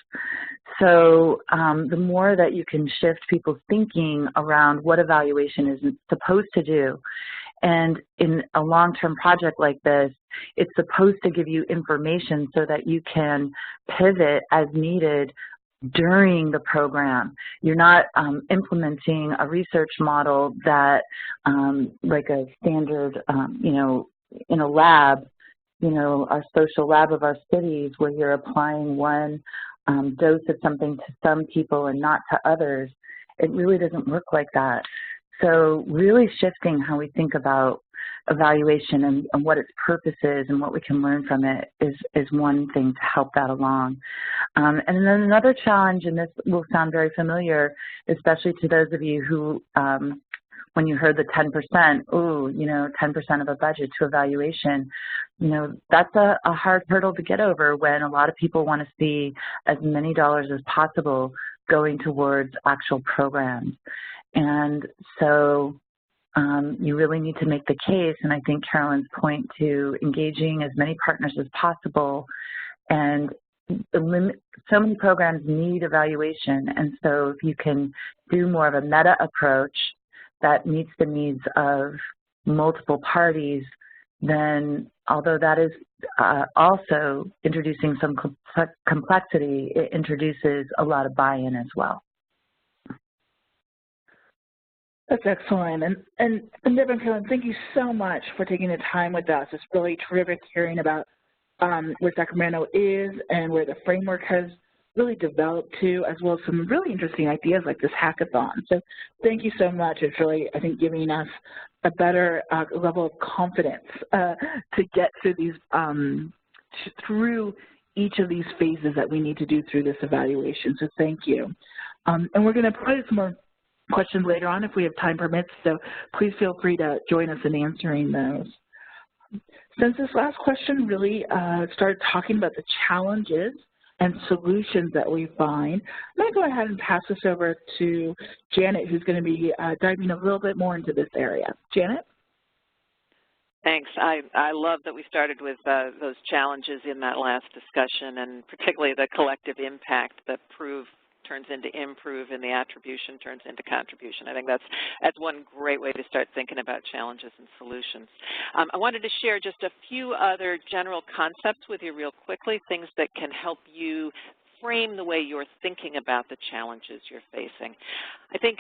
So the more that you can shift people's thinking around what evaluation is supposed to do, and in a long-term project like this, it's supposed to give you information so that you can pivot as needed during the program. You're not implementing a research model that, like a standard, in a lab, our social lab of our cities, where you're applying one dose of something to some people and not to others. It really doesn't work like that. So really shifting how we think about evaluation and what its purpose is and what we can learn from it is one thing to help that along. And then another challenge, and this will sound very familiar, especially to those of you who, when you heard the 10%, 10% of a budget to evaluation, that's a hard hurdle to get over when a lot of people want to see as many dollars as possible going towards actual programs. And so you really need to make the case, and I think Carolyn's point to engaging as many partners as possible, and so many programs need evaluation, and so if you can do more of a meta approach that meets the needs of multiple parties, then although that is also introducing some complexity, it introduces a lot of buy-in as well. That's excellent. And Deb and Carolyn, thank you so much for taking the time with us. It's really terrific hearing about where Sacramento is and where the framework has really developed to, as well as some really interesting ideas like this hackathon. So thank you so much. It's really, I think, giving us a better level of confidence to get through these, through each of these phases that we need to do through this evaluation. So thank you. And we're going to provide some more questions later on if we have time permits, so please feel free to join us in answering those. Since this last question really started talking about the challenges and solutions that we find, I'm going to go ahead and pass this over to Janet, who's going to be diving a little bit more into this area. Janet? Thanks. I love that we started with those challenges in that last discussion, and particularly the collective impact that prove turns into improve and the attribution turns into contribution. I think that's one great way to start thinking about challenges and solutions. I wanted to share just a few other general concepts with you real quickly, things that can help you frame the way you're thinking about the challenges you're facing. I think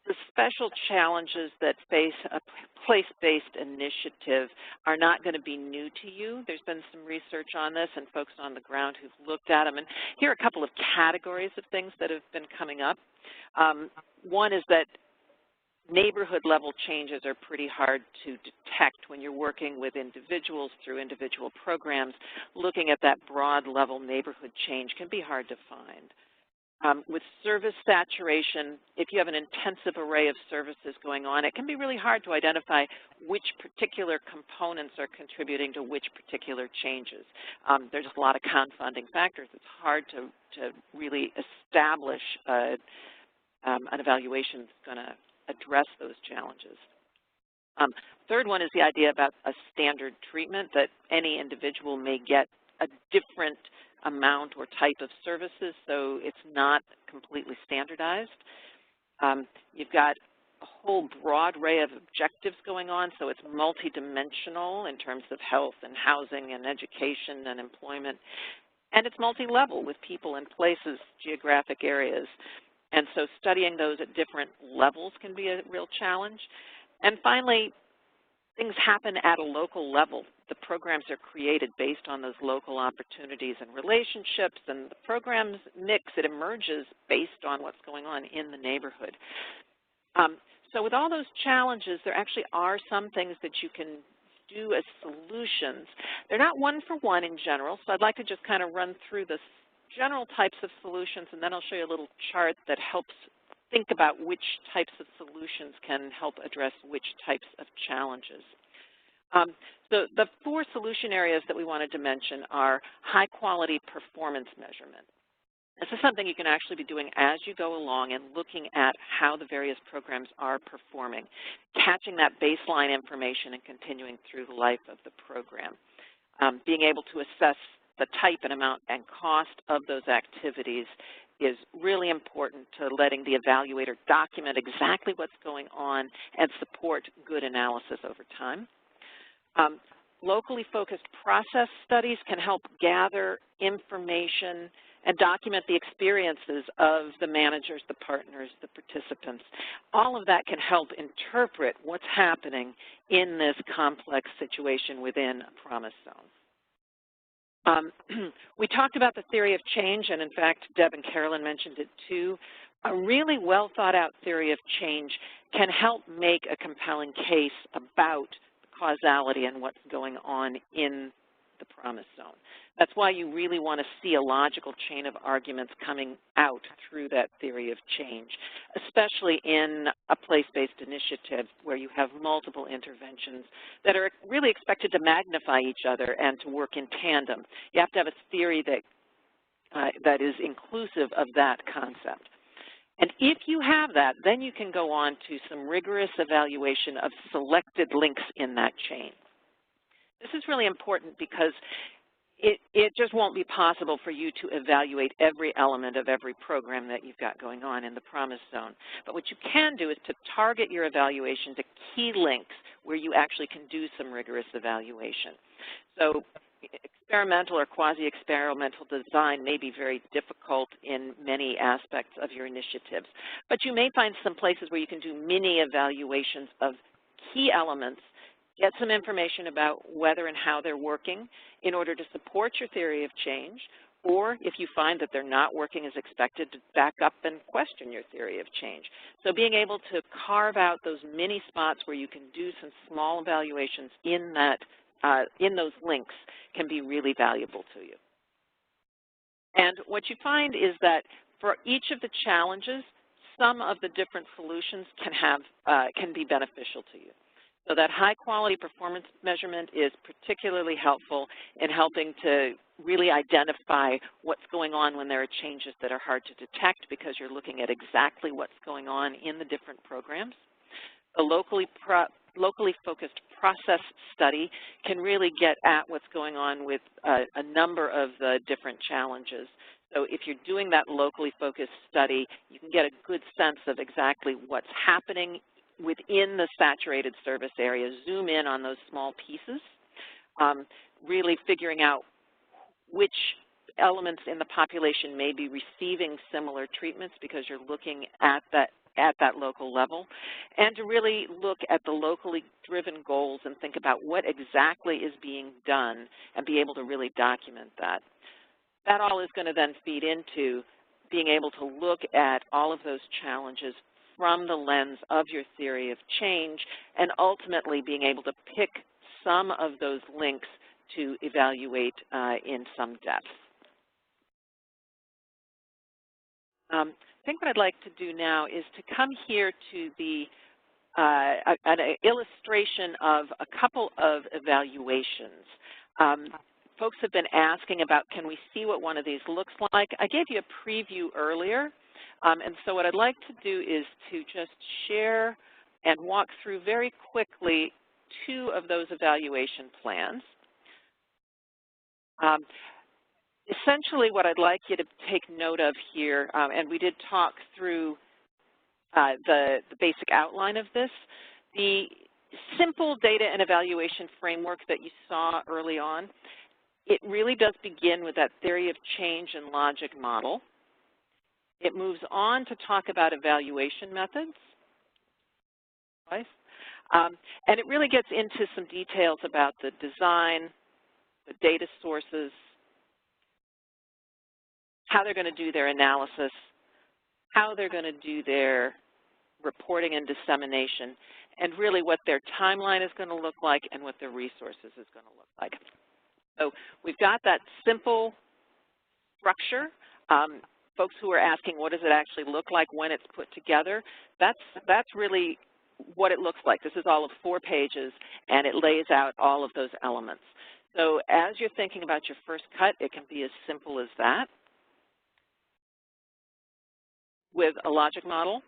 the special challenges that face a place-based initiative are not going to be new to you. There's been some research on this and folks on the ground who've looked at them. And here are a couple of categories of things that have been coming up. One is that neighborhood-level changes are pretty hard to detect when you're working with individuals through individual programs. Looking at that broad-level neighborhood change can be hard to find. With service saturation, if you have an intensive array of services going on, it can be really hard to identify which particular components are contributing to which particular changes. There's a lot of confounding factors. It's hard to really establish an evaluation that's going to address those challenges. Third one is the idea about a standard treatment, that any individual may get a different amount or type of services, so it's not completely standardized. You've got a whole broad array of objectives going on, so it's multidimensional in terms of health and housing and education and employment. And it's multi-level with people and places, geographic areas. And so studying those at different levels can be a real challenge. And finally, things happen at a local level. The programs are created based on those local opportunities and relationships, and the program's mix, it emerges based on what's going on in the neighborhood. So with all those challenges, there actually are some things that you can do as solutions. They're not one-for-one in general, so I'd like to just kind of run through the general types of solutions, and then I'll show you a little chart that helps think about which types of solutions can help address which types of challenges. So the 4 solution areas that we wanted to mention are high-quality performance measurement. This is something you can actually be doing as you go along and looking at how the various programs are performing, catching that baseline information and continuing through the life of the program. Being able to assess the type and amount and cost of those activities is really important to letting the evaluator document exactly what's going on and support good analysis over time. Locally focused process studies can help gather information and document the experiences of the managers, the partners, the participants. All of that can help interpret what's happening in this complex situation within a promise zone. We talked about the theory of change, and in fact, Deb and Carolyn mentioned it too. A really well thought out theory of change can help make a compelling case about causality and what's going on in the promise zone. That's why you really want to see a logical chain of arguments coming out through that theory of change, especially in a place-based initiative where you have multiple interventions that are really expected to magnify each other and to work in tandem. You have to have a theory that is inclusive of that concept. And if you have that, then you can go on to some rigorous evaluation of selected links in that chain. This is really important because it just won't be possible for you to evaluate every element of every program that you've got going on in the promise zone. But what you can do is to target your evaluation to key links where you actually can do some rigorous evaluation. So experimental or quasi-experimental design may be very difficult in many aspects of your initiatives, but you may find some places where you can do mini evaluations of key elements, get some information about whether and how they're working in order to support your theory of change, or if you find that they're not working as expected, to back up and question your theory of change. So being able to carve out those mini spots where you can do some small evaluations in those links can be really valuable to you. And what you find is that for each of the challenges, some of the different solutions can be beneficial to you. So that high-quality performance measurement is particularly helpful in helping to really identify what's going on when there are changes that are hard to detect because you're looking at exactly what's going on in the different programs. A locally focused process study can really get at what's going on with a number of the different challenges. So if you're doing that locally focused study, you can get a good sense of exactly what's happening within the saturated service area, zoom in on those small pieces, really figuring out which elements in the population may be receiving similar treatments because you're looking at that local level, and to really look at the locally driven goals and think about what exactly is being done and be able to really document that. That all is going to then feed into being able to look at all of those challenges from the lens of your theory of change and ultimately being able to pick some of those links to evaluate in some depth. I think what I'd like to do now is to come here to an illustration of a couple of evaluations. Folks have been asking about, can we see what one of these looks like? I gave you a preview earlier, and so what I'd like to do is to just share and walk through very quickly 2 of those evaluation plans. Essentially what I'd like you to take note of here, and we did talk through the basic outline of this. The simple data and evaluation framework that you saw early on, it really does begin with that theory of change and logic model. It moves on to talk about evaluation methods. And it really gets into some details about the design, the data sources, how they're going to do their analysis, how they're going to do their reporting and dissemination, and really what their timeline is going to look like and what their resources is going to look like. So we've got that simple structure. Folks who are asking what does it actually look like when it's put together, that's really what it looks like. This is all of 4 pages, and it lays out all of those elements. So as you're thinking about your first cut, it can be as simple as that, with a logic model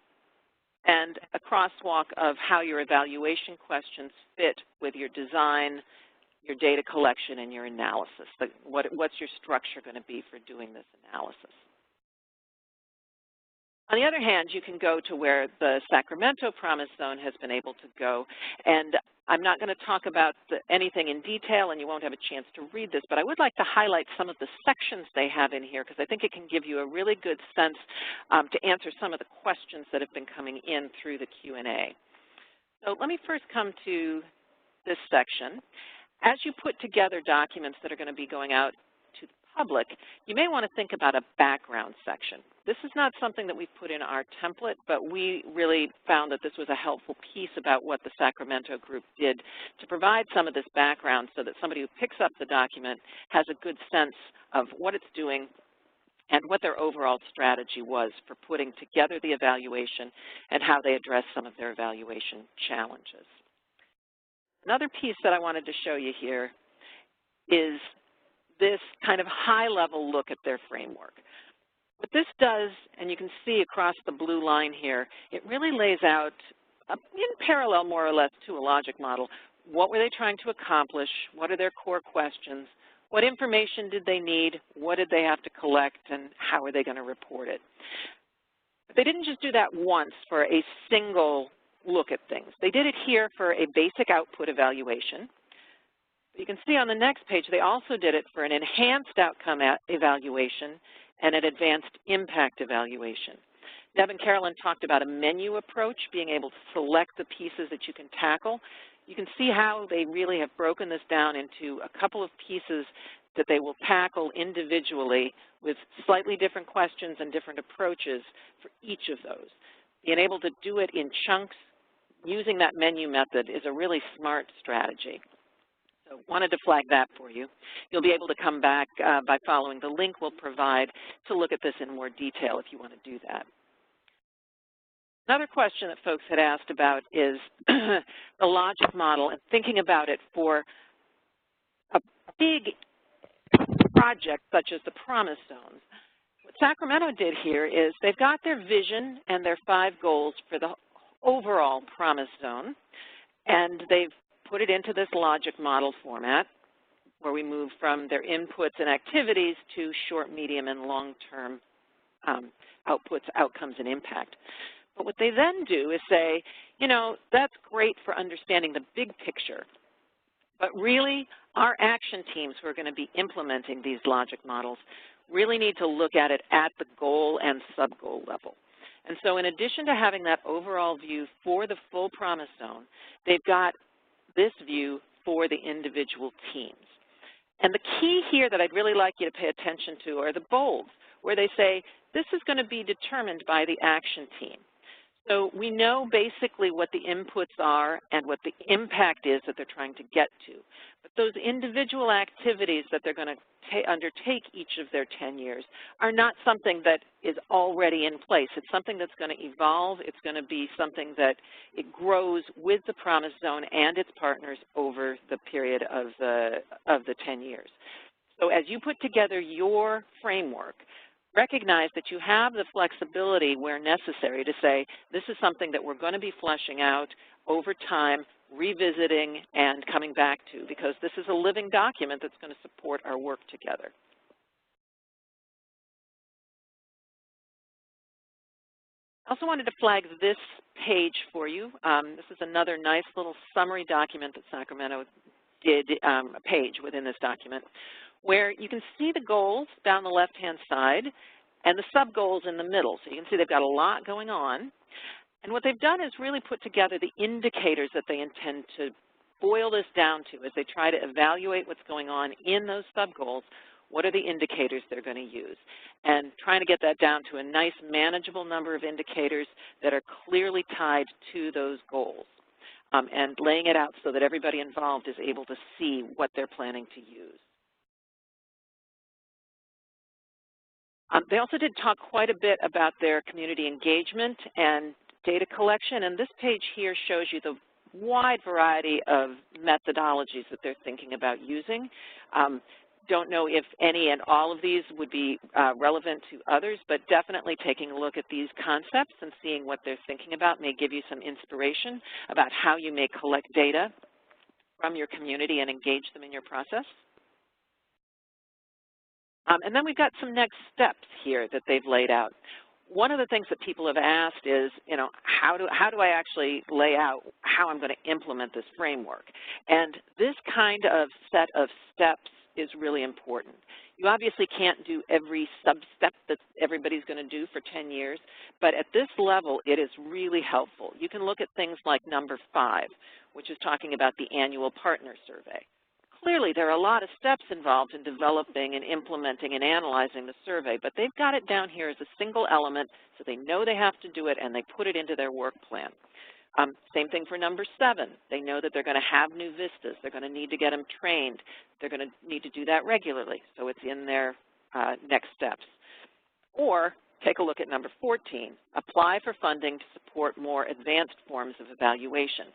and a crosswalk of how your evaluation questions fit with your design, your data collection, and your analysis. What's your structure going to be for doing this analysis? On the other hand, you can go to where the Sacramento Promise Zone has been able to go, and I'm not going to talk about anything in detail, and you won't have a chance to read this, but I would like to highlight some of the sections they have in here because I think it can give you a really good sense to answer some of the questions that have been coming in through the Q&A. So let me first come to this section. As you put together documents that are going to be going out to the public, you may want to think about a background section. This is not something that we've put in our template, but we really found that this was a helpful piece about what the Sacramento group did to provide some of this background so that somebody who picks up the document has a good sense of what it's doing and what their overall strategy was for putting together the evaluation and how they address some of their evaluation challenges. Another piece that I wanted to show you here is this kind of high-level look at their framework. What this does, and you can see across the blue line here, it really lays out, in parallel more or less to a logic model, what were they trying to accomplish, what are their core questions, what information did they need, what did they have to collect, and how are they going to report it. But they didn't just do that once for a single look at things. They did it here for a basic output evaluation. You can see on the next page they also did it for an enhanced outcome evaluation and an advanced impact evaluation. Deb and Carolyn talked about a menu approach, being able to select the pieces that you can tackle. You can see how they really have broken this down into a couple of pieces that they will tackle individually with slightly different questions and different approaches for each of those. Being able to do it in chunks using that menu method is a really smart strategy. So wanted to flag that for you. You'll be able to come back by following the link we'll provide to look at this in more detail if you want to do that. Another question that folks had asked about is the logic model and thinking about it for a big project such as the Promise Zones. What Sacramento did here is they've got their vision and their 5 goals for the overall Promise Zone, and they've put it into this logic model format where we move from their inputs and activities to short, medium, and long-term outputs, outcomes, and impact. But what they then do is say, you know, that's great for understanding the big picture, but really our action teams who are going to be implementing these logic models really need to look at it at the goal and sub-goal level. And so in addition to having that overall view for the full Promise Zone, they've got this view for the individual teams. And the key here that I'd really like you to pay attention to are the bolds, where they say this is going to be determined by the action team. So we know basically what the inputs are and what the impact is that they're trying to get to. But those individual activities that they're going to undertake each of their 10 years are not something that is already in place. It's something that's going to evolve. It's going to be something that it grows with the Promise Zone and its partners over the period of the 10 years. So as you put together your framework, recognize that you have the flexibility where necessary to say, this is something that we're going to be fleshing out over time, revisiting, and coming back to, because this is a living document that's going to support our work together. also wanted to flag this page for you. This is another nice little summary document that Sacramento did, a page within this document, where you can see the goals down the left-hand side and the sub-goals in the middle. So you can see they've got a lot going on. And what they've done is really put together the indicators that they intend to boil this down to as they try to evaluate what's going on in those sub-goals. What are the indicators they're going to use? And trying to get that down to a nice manageable number of indicators that are clearly tied to those goals, and laying it out so that everybody involved is able to see what they're planning to use. They also did talk quite a bit about their community engagement and data collection, and this page here shows you the wide variety of methodologies that they're thinking about using. Don't know if any and all of these would be relevant to others, but definitely taking a look at these concepts and seeing what they're thinking about may give you some inspiration about how you may collect data from your community and engage them in your process. And then we've got some next steps here that they've laid out. One of the things that people have asked is, how do I actually lay out how I'm going to implement this framework? And this kind of set of steps is really important. You obviously can't do every sub-step that everybody's going to do for 10 years, but at this level, it is really helpful. You can look at things like number 5, which is talking about the annual partner survey. Clearly, there are a lot of steps involved in developing and implementing and analyzing the survey, but they've got it down here as a single element so they know they have to do it and they put it into their work plan. Same thing for number 7. They know that they're going to have new vistas. They're going to need to get them trained. They're going to need to do that regularly, so it's in their next steps. Or take a look at number 14, apply for funding to support more advanced forms of evaluation.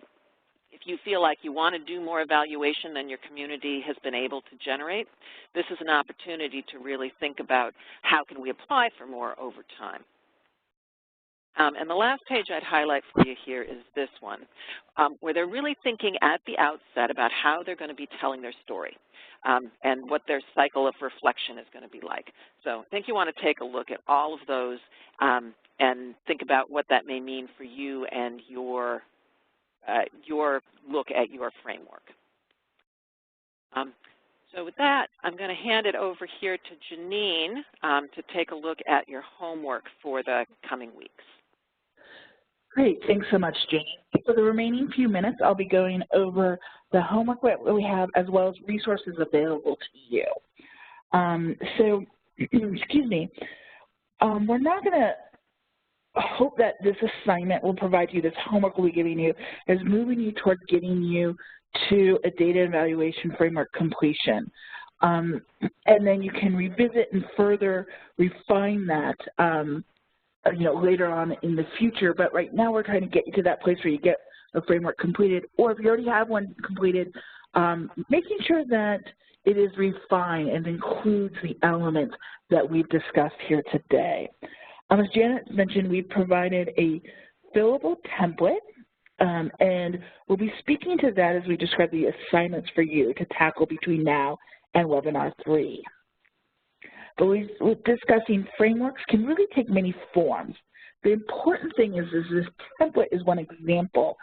If you feel like you want to do more evaluation than your community has been able to generate, this is an opportunity to really think about how can we apply for more over time. And the last page I'd highlight for you here is this one, where they're really thinking at the outset about how they're going to be telling their story and what their cycle of reflection is going to be like. So I think you want to take a look at all of those and think about what that may mean for you and your look at your framework. So with that, I'm going to hand it over here to Janine to take a look at your homework for the coming weeks. Great, thanks so much, Jane. For the remaining few minutes, I'll be going over the homework that we have as well as resources available to you. Excuse me, we're not going to hope that this assignment will provide you, this homework we'll be giving you, is moving you toward getting you to a data evaluation framework completion. And then you can revisit and further refine that later on in the future, but right now we're trying to get you to that place where you get a framework completed, or if you already have one completed, making sure that it is refined and includes the elements that we've discussed here today. As Janet mentioned, we've provided a fillable template, and we'll be speaking to that as we describe the assignments for you to tackle between now and webinar 3. But we're discussing frameworks can really take many forms. The important thing is this template is one example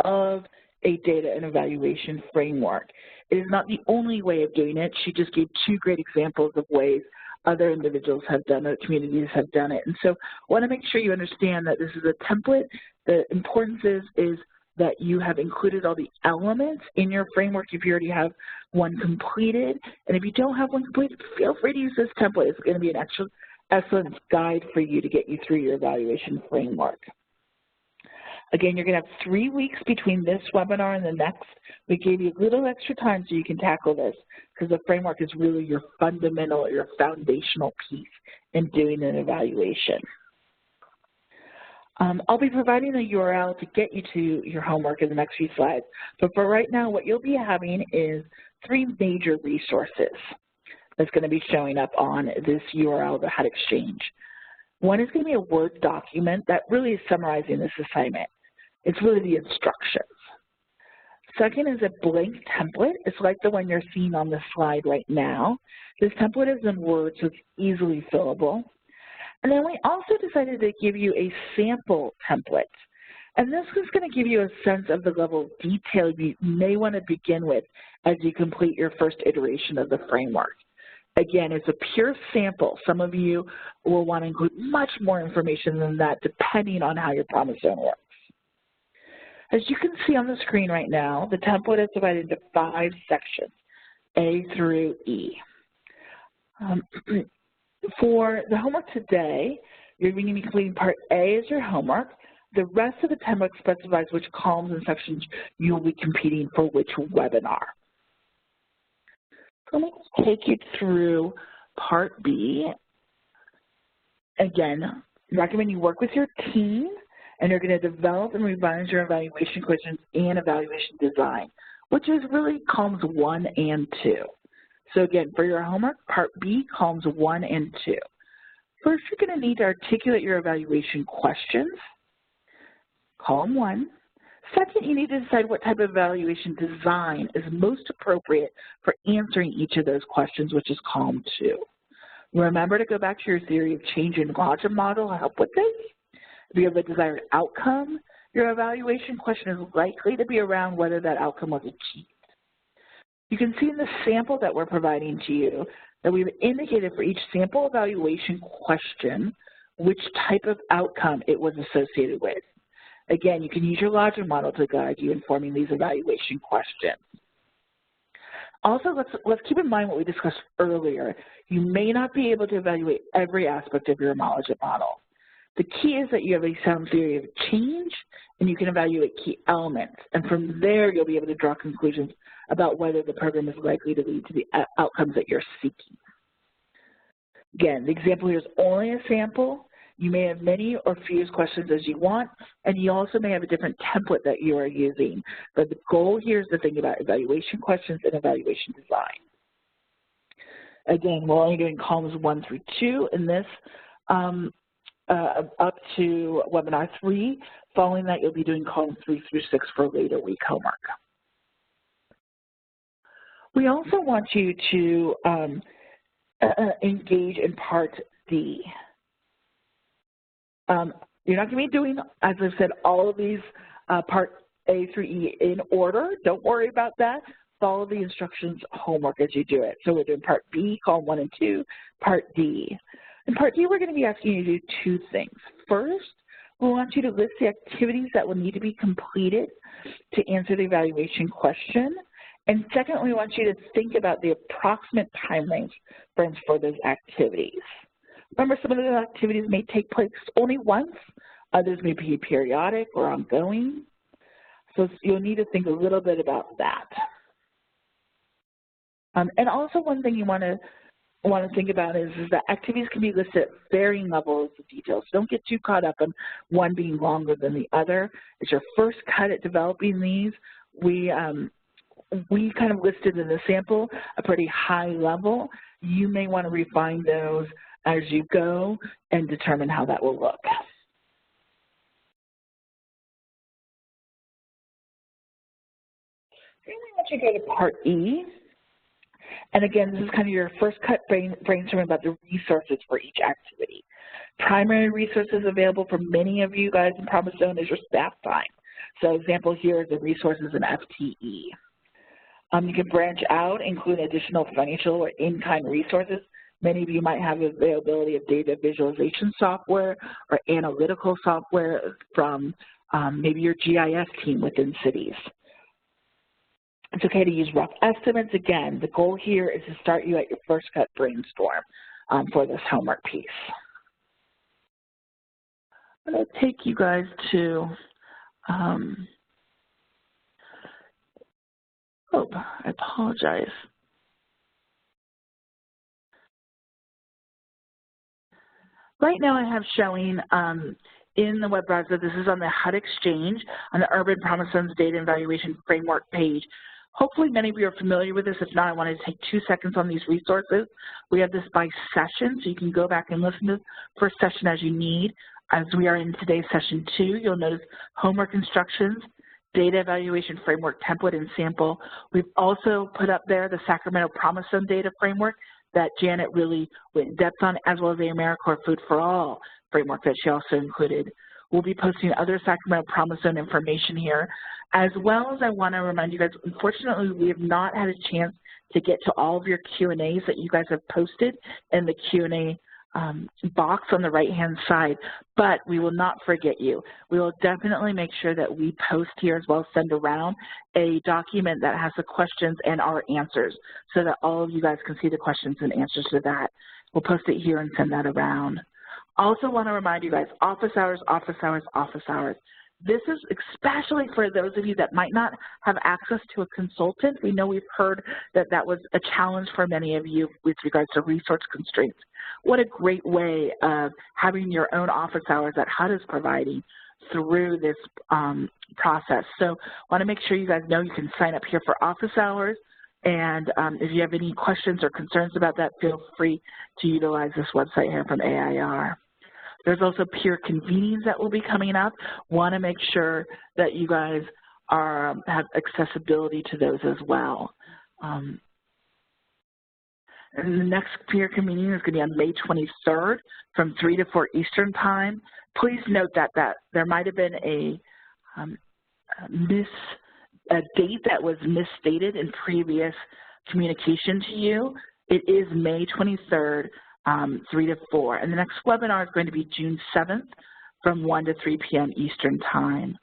of a data and evaluation framework. It is not the only way of doing it. She just gave 2 great examples of ways other individuals have done it, communities have done it. And so I want to make sure you understand that this is a template. The importance is that you have included all the elements in your framework if you already have one completed. And if you don't have one completed, feel free to use this template. It's going to be an excellent guide for you to get you through your evaluation framework. Again, you're going to have 3 weeks between this webinar and the next. We gave you a little extra time so you can tackle this because the framework is really your fundamental, your foundational piece in doing an evaluation. I'll be providing a URL to get you to your homework in the next few slides. But for right now, what you'll be having is 3 major resources that's going to be showing up on this URL, the HUD Exchange. One is going to be a Word document that really is summarizing this assignment. It's really the instructions. Second is a blank template. It's like the one you're seeing on the slide right now. This template is in Word, so it's easily fillable. And then we also decided to give you a sample template. And this is going to give you a sense of the level of detail you may want to begin with as you complete your first iteration of the framework. Again, it's a pure sample. Some of you will want to include much more information than that depending on how your Promise Zone works. As you can see on the screen right now, the template is divided into 5 sections, A through E. For the homework today, you're going to be completing Part A as your homework. The rest of the template specifies which columns and sections you will be competing for which webinar. So let me just take you through Part B. Again, recommend you work with your team, and you're going to develop and revise your evaluation questions and evaluation design, which is really columns 1 and 2. So again, for your homework, Part B, columns 1 and 2. First, you're going to need to articulate your evaluation questions, column 1. Second, you need to decide what type of evaluation design is most appropriate for answering each of those questions, which is column 2. Remember to go back to your theory of change and logic model to help with this. If you have a desired outcome, your evaluation question is likely to be around whether that outcome was achieved. You can see in the sample that we're providing to you that we've indicated for each sample evaluation question which type of outcome it was associated with. Again, you can use your logic model to guide you in forming these evaluation questions. Also, let's keep in mind what we discussed earlier. You may not be able to evaluate every aspect of your logic model. The key is that you have a sound theory of change, and you can evaluate key elements. And from there, you'll be able to draw conclusions about whether the program is likely to lead to the outcomes that you're seeking. Again, the example here is only a sample. You may have many or few questions as you want, and you also may have a different template that you are using. But the goal here is to think about evaluation questions and evaluation design. Again, we're only doing columns 1 through 2 in this up to webinar 3. Following that, you'll be doing columns 3 through 6 for later week homework. We also want you to engage in Part D. You're not going to be doing, as I've said, all of these Part A through E in order. Don't worry about that. Follow the instructions homework as you do it. So we're doing Part B, column 1 and 2, Part D. In Part D, we're going to be asking you to do 2 things. First, we want you to list the activities that will need to be completed to answer the evaluation question. And second, we want you to think about the approximate time frames for those activities. Remember, some of the activities may take place only once. Others may be periodic or ongoing. So you'll need to think a little bit about that. And also one thing you want to think about is that activities can be listed at varying levels of detail. So don't get too caught up on one being longer than the other. It's your first cut at developing these. We kind of listed in the sample a pretty high level. You may want to refine those as you go and determine how that will look. Then we want you to go to Part E. And again, this is kind of your first cut brainstorming about the resources for each activity. Primary resources available for many of you guys in Promise Zone is your staff time. So example here is the resources in FTE. You can branch out, include additional financial or in-kind resources. Many of you might have availability of data visualization software or analytical software from maybe your GIS team within cities. It's okay to use rough estimates. Again, the goal here is to start you at your first cut brainstorm for this homework piece. I'm going to take you guys to, oh, I apologize. Right now I have showing in the web browser, this is on the HUD Exchange, on the Urban Promise Zone's Data Evaluation Framework page. Hopefully many of you are familiar with this. If not, I want to take 2 seconds on these resources. We have this by session, so you can go back and listen to the first session as you need. As we are in today's session 2, you'll notice homework instructions, data evaluation framework template and sample. We've also put up there the Sacramento Promise Zone data framework that Janet really went in depth on, as well as the AmeriCorps Food for All framework that she also included. We'll be posting other Sacramento Promise Zone information here, as well as I want to remind you guys, unfortunately, we have not had a chance to get to all of your Q&As that you guys have posted in the Q&A box on the right-hand side, but we will not forget you. We will definitely make sure that we post here as well as send around a document that has the questions and our answers so that all of you guys can see the questions and answers to that. We'll post it here and send that around. Also want to remind you guys, office hours, office hours, office hours. This is especially for those of you that might not have access to a consultant. We know we've heard that that was a challenge for many of you with regards to resource constraints. What a great way of having your own office hours that HUD is providing through this process. So want to make sure you guys know you can sign up here for office hours. And if you have any questions or concerns about that, feel free to utilize this website here from AIR. There's also peer convenings that will be coming up. Want to make sure that you guys have accessibility to those as well. And the next peer convening is going to be on May 23rd from 3 to 4 Eastern Time. Please note that there might have been a date that was misstated in previous communication to you. It is May 23rd. 3 to 4. And the next webinar is going to be June 7th from 1 to 3 p.m. Eastern Time.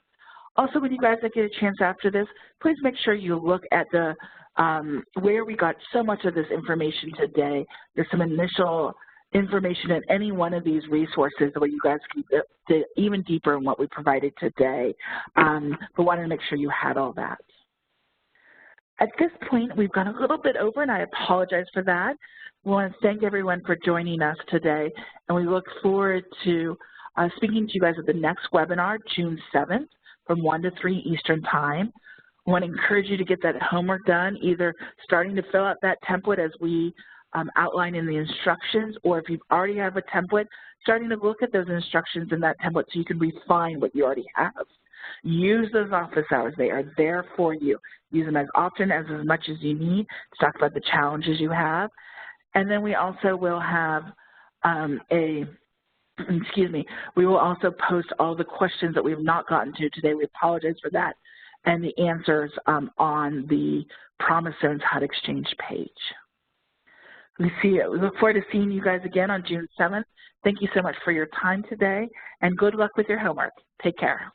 Also, when you guys get a chance after this, please make sure you look at the where we got so much of this information today. There's some initial information in any one of these resources where you guys can dig even deeper in what we provided today. But wanted to make sure you had all that. At this point, we've gone a little bit over, and I apologize for that. We want to thank everyone for joining us today, and we look forward to speaking to you guys at the next webinar, June 7th, from 1 to 3 Eastern Time. I want to encourage you to get that homework done, either starting to fill out that template as we outline in the instructions, or if you already have a template, starting to look at those instructions in that template so you can refine what you already have. Use those office hours. They are there for you. Use them as often as much as you need to talk about the challenges you have. And then we also will have we will also post all the questions that we have not gotten to today. We apologize for that. And the answers on the Promise Zones HUD Exchange page. We look forward to seeing you guys again on June 7th. Thank you so much for your time today, and good luck with your homework. Take care.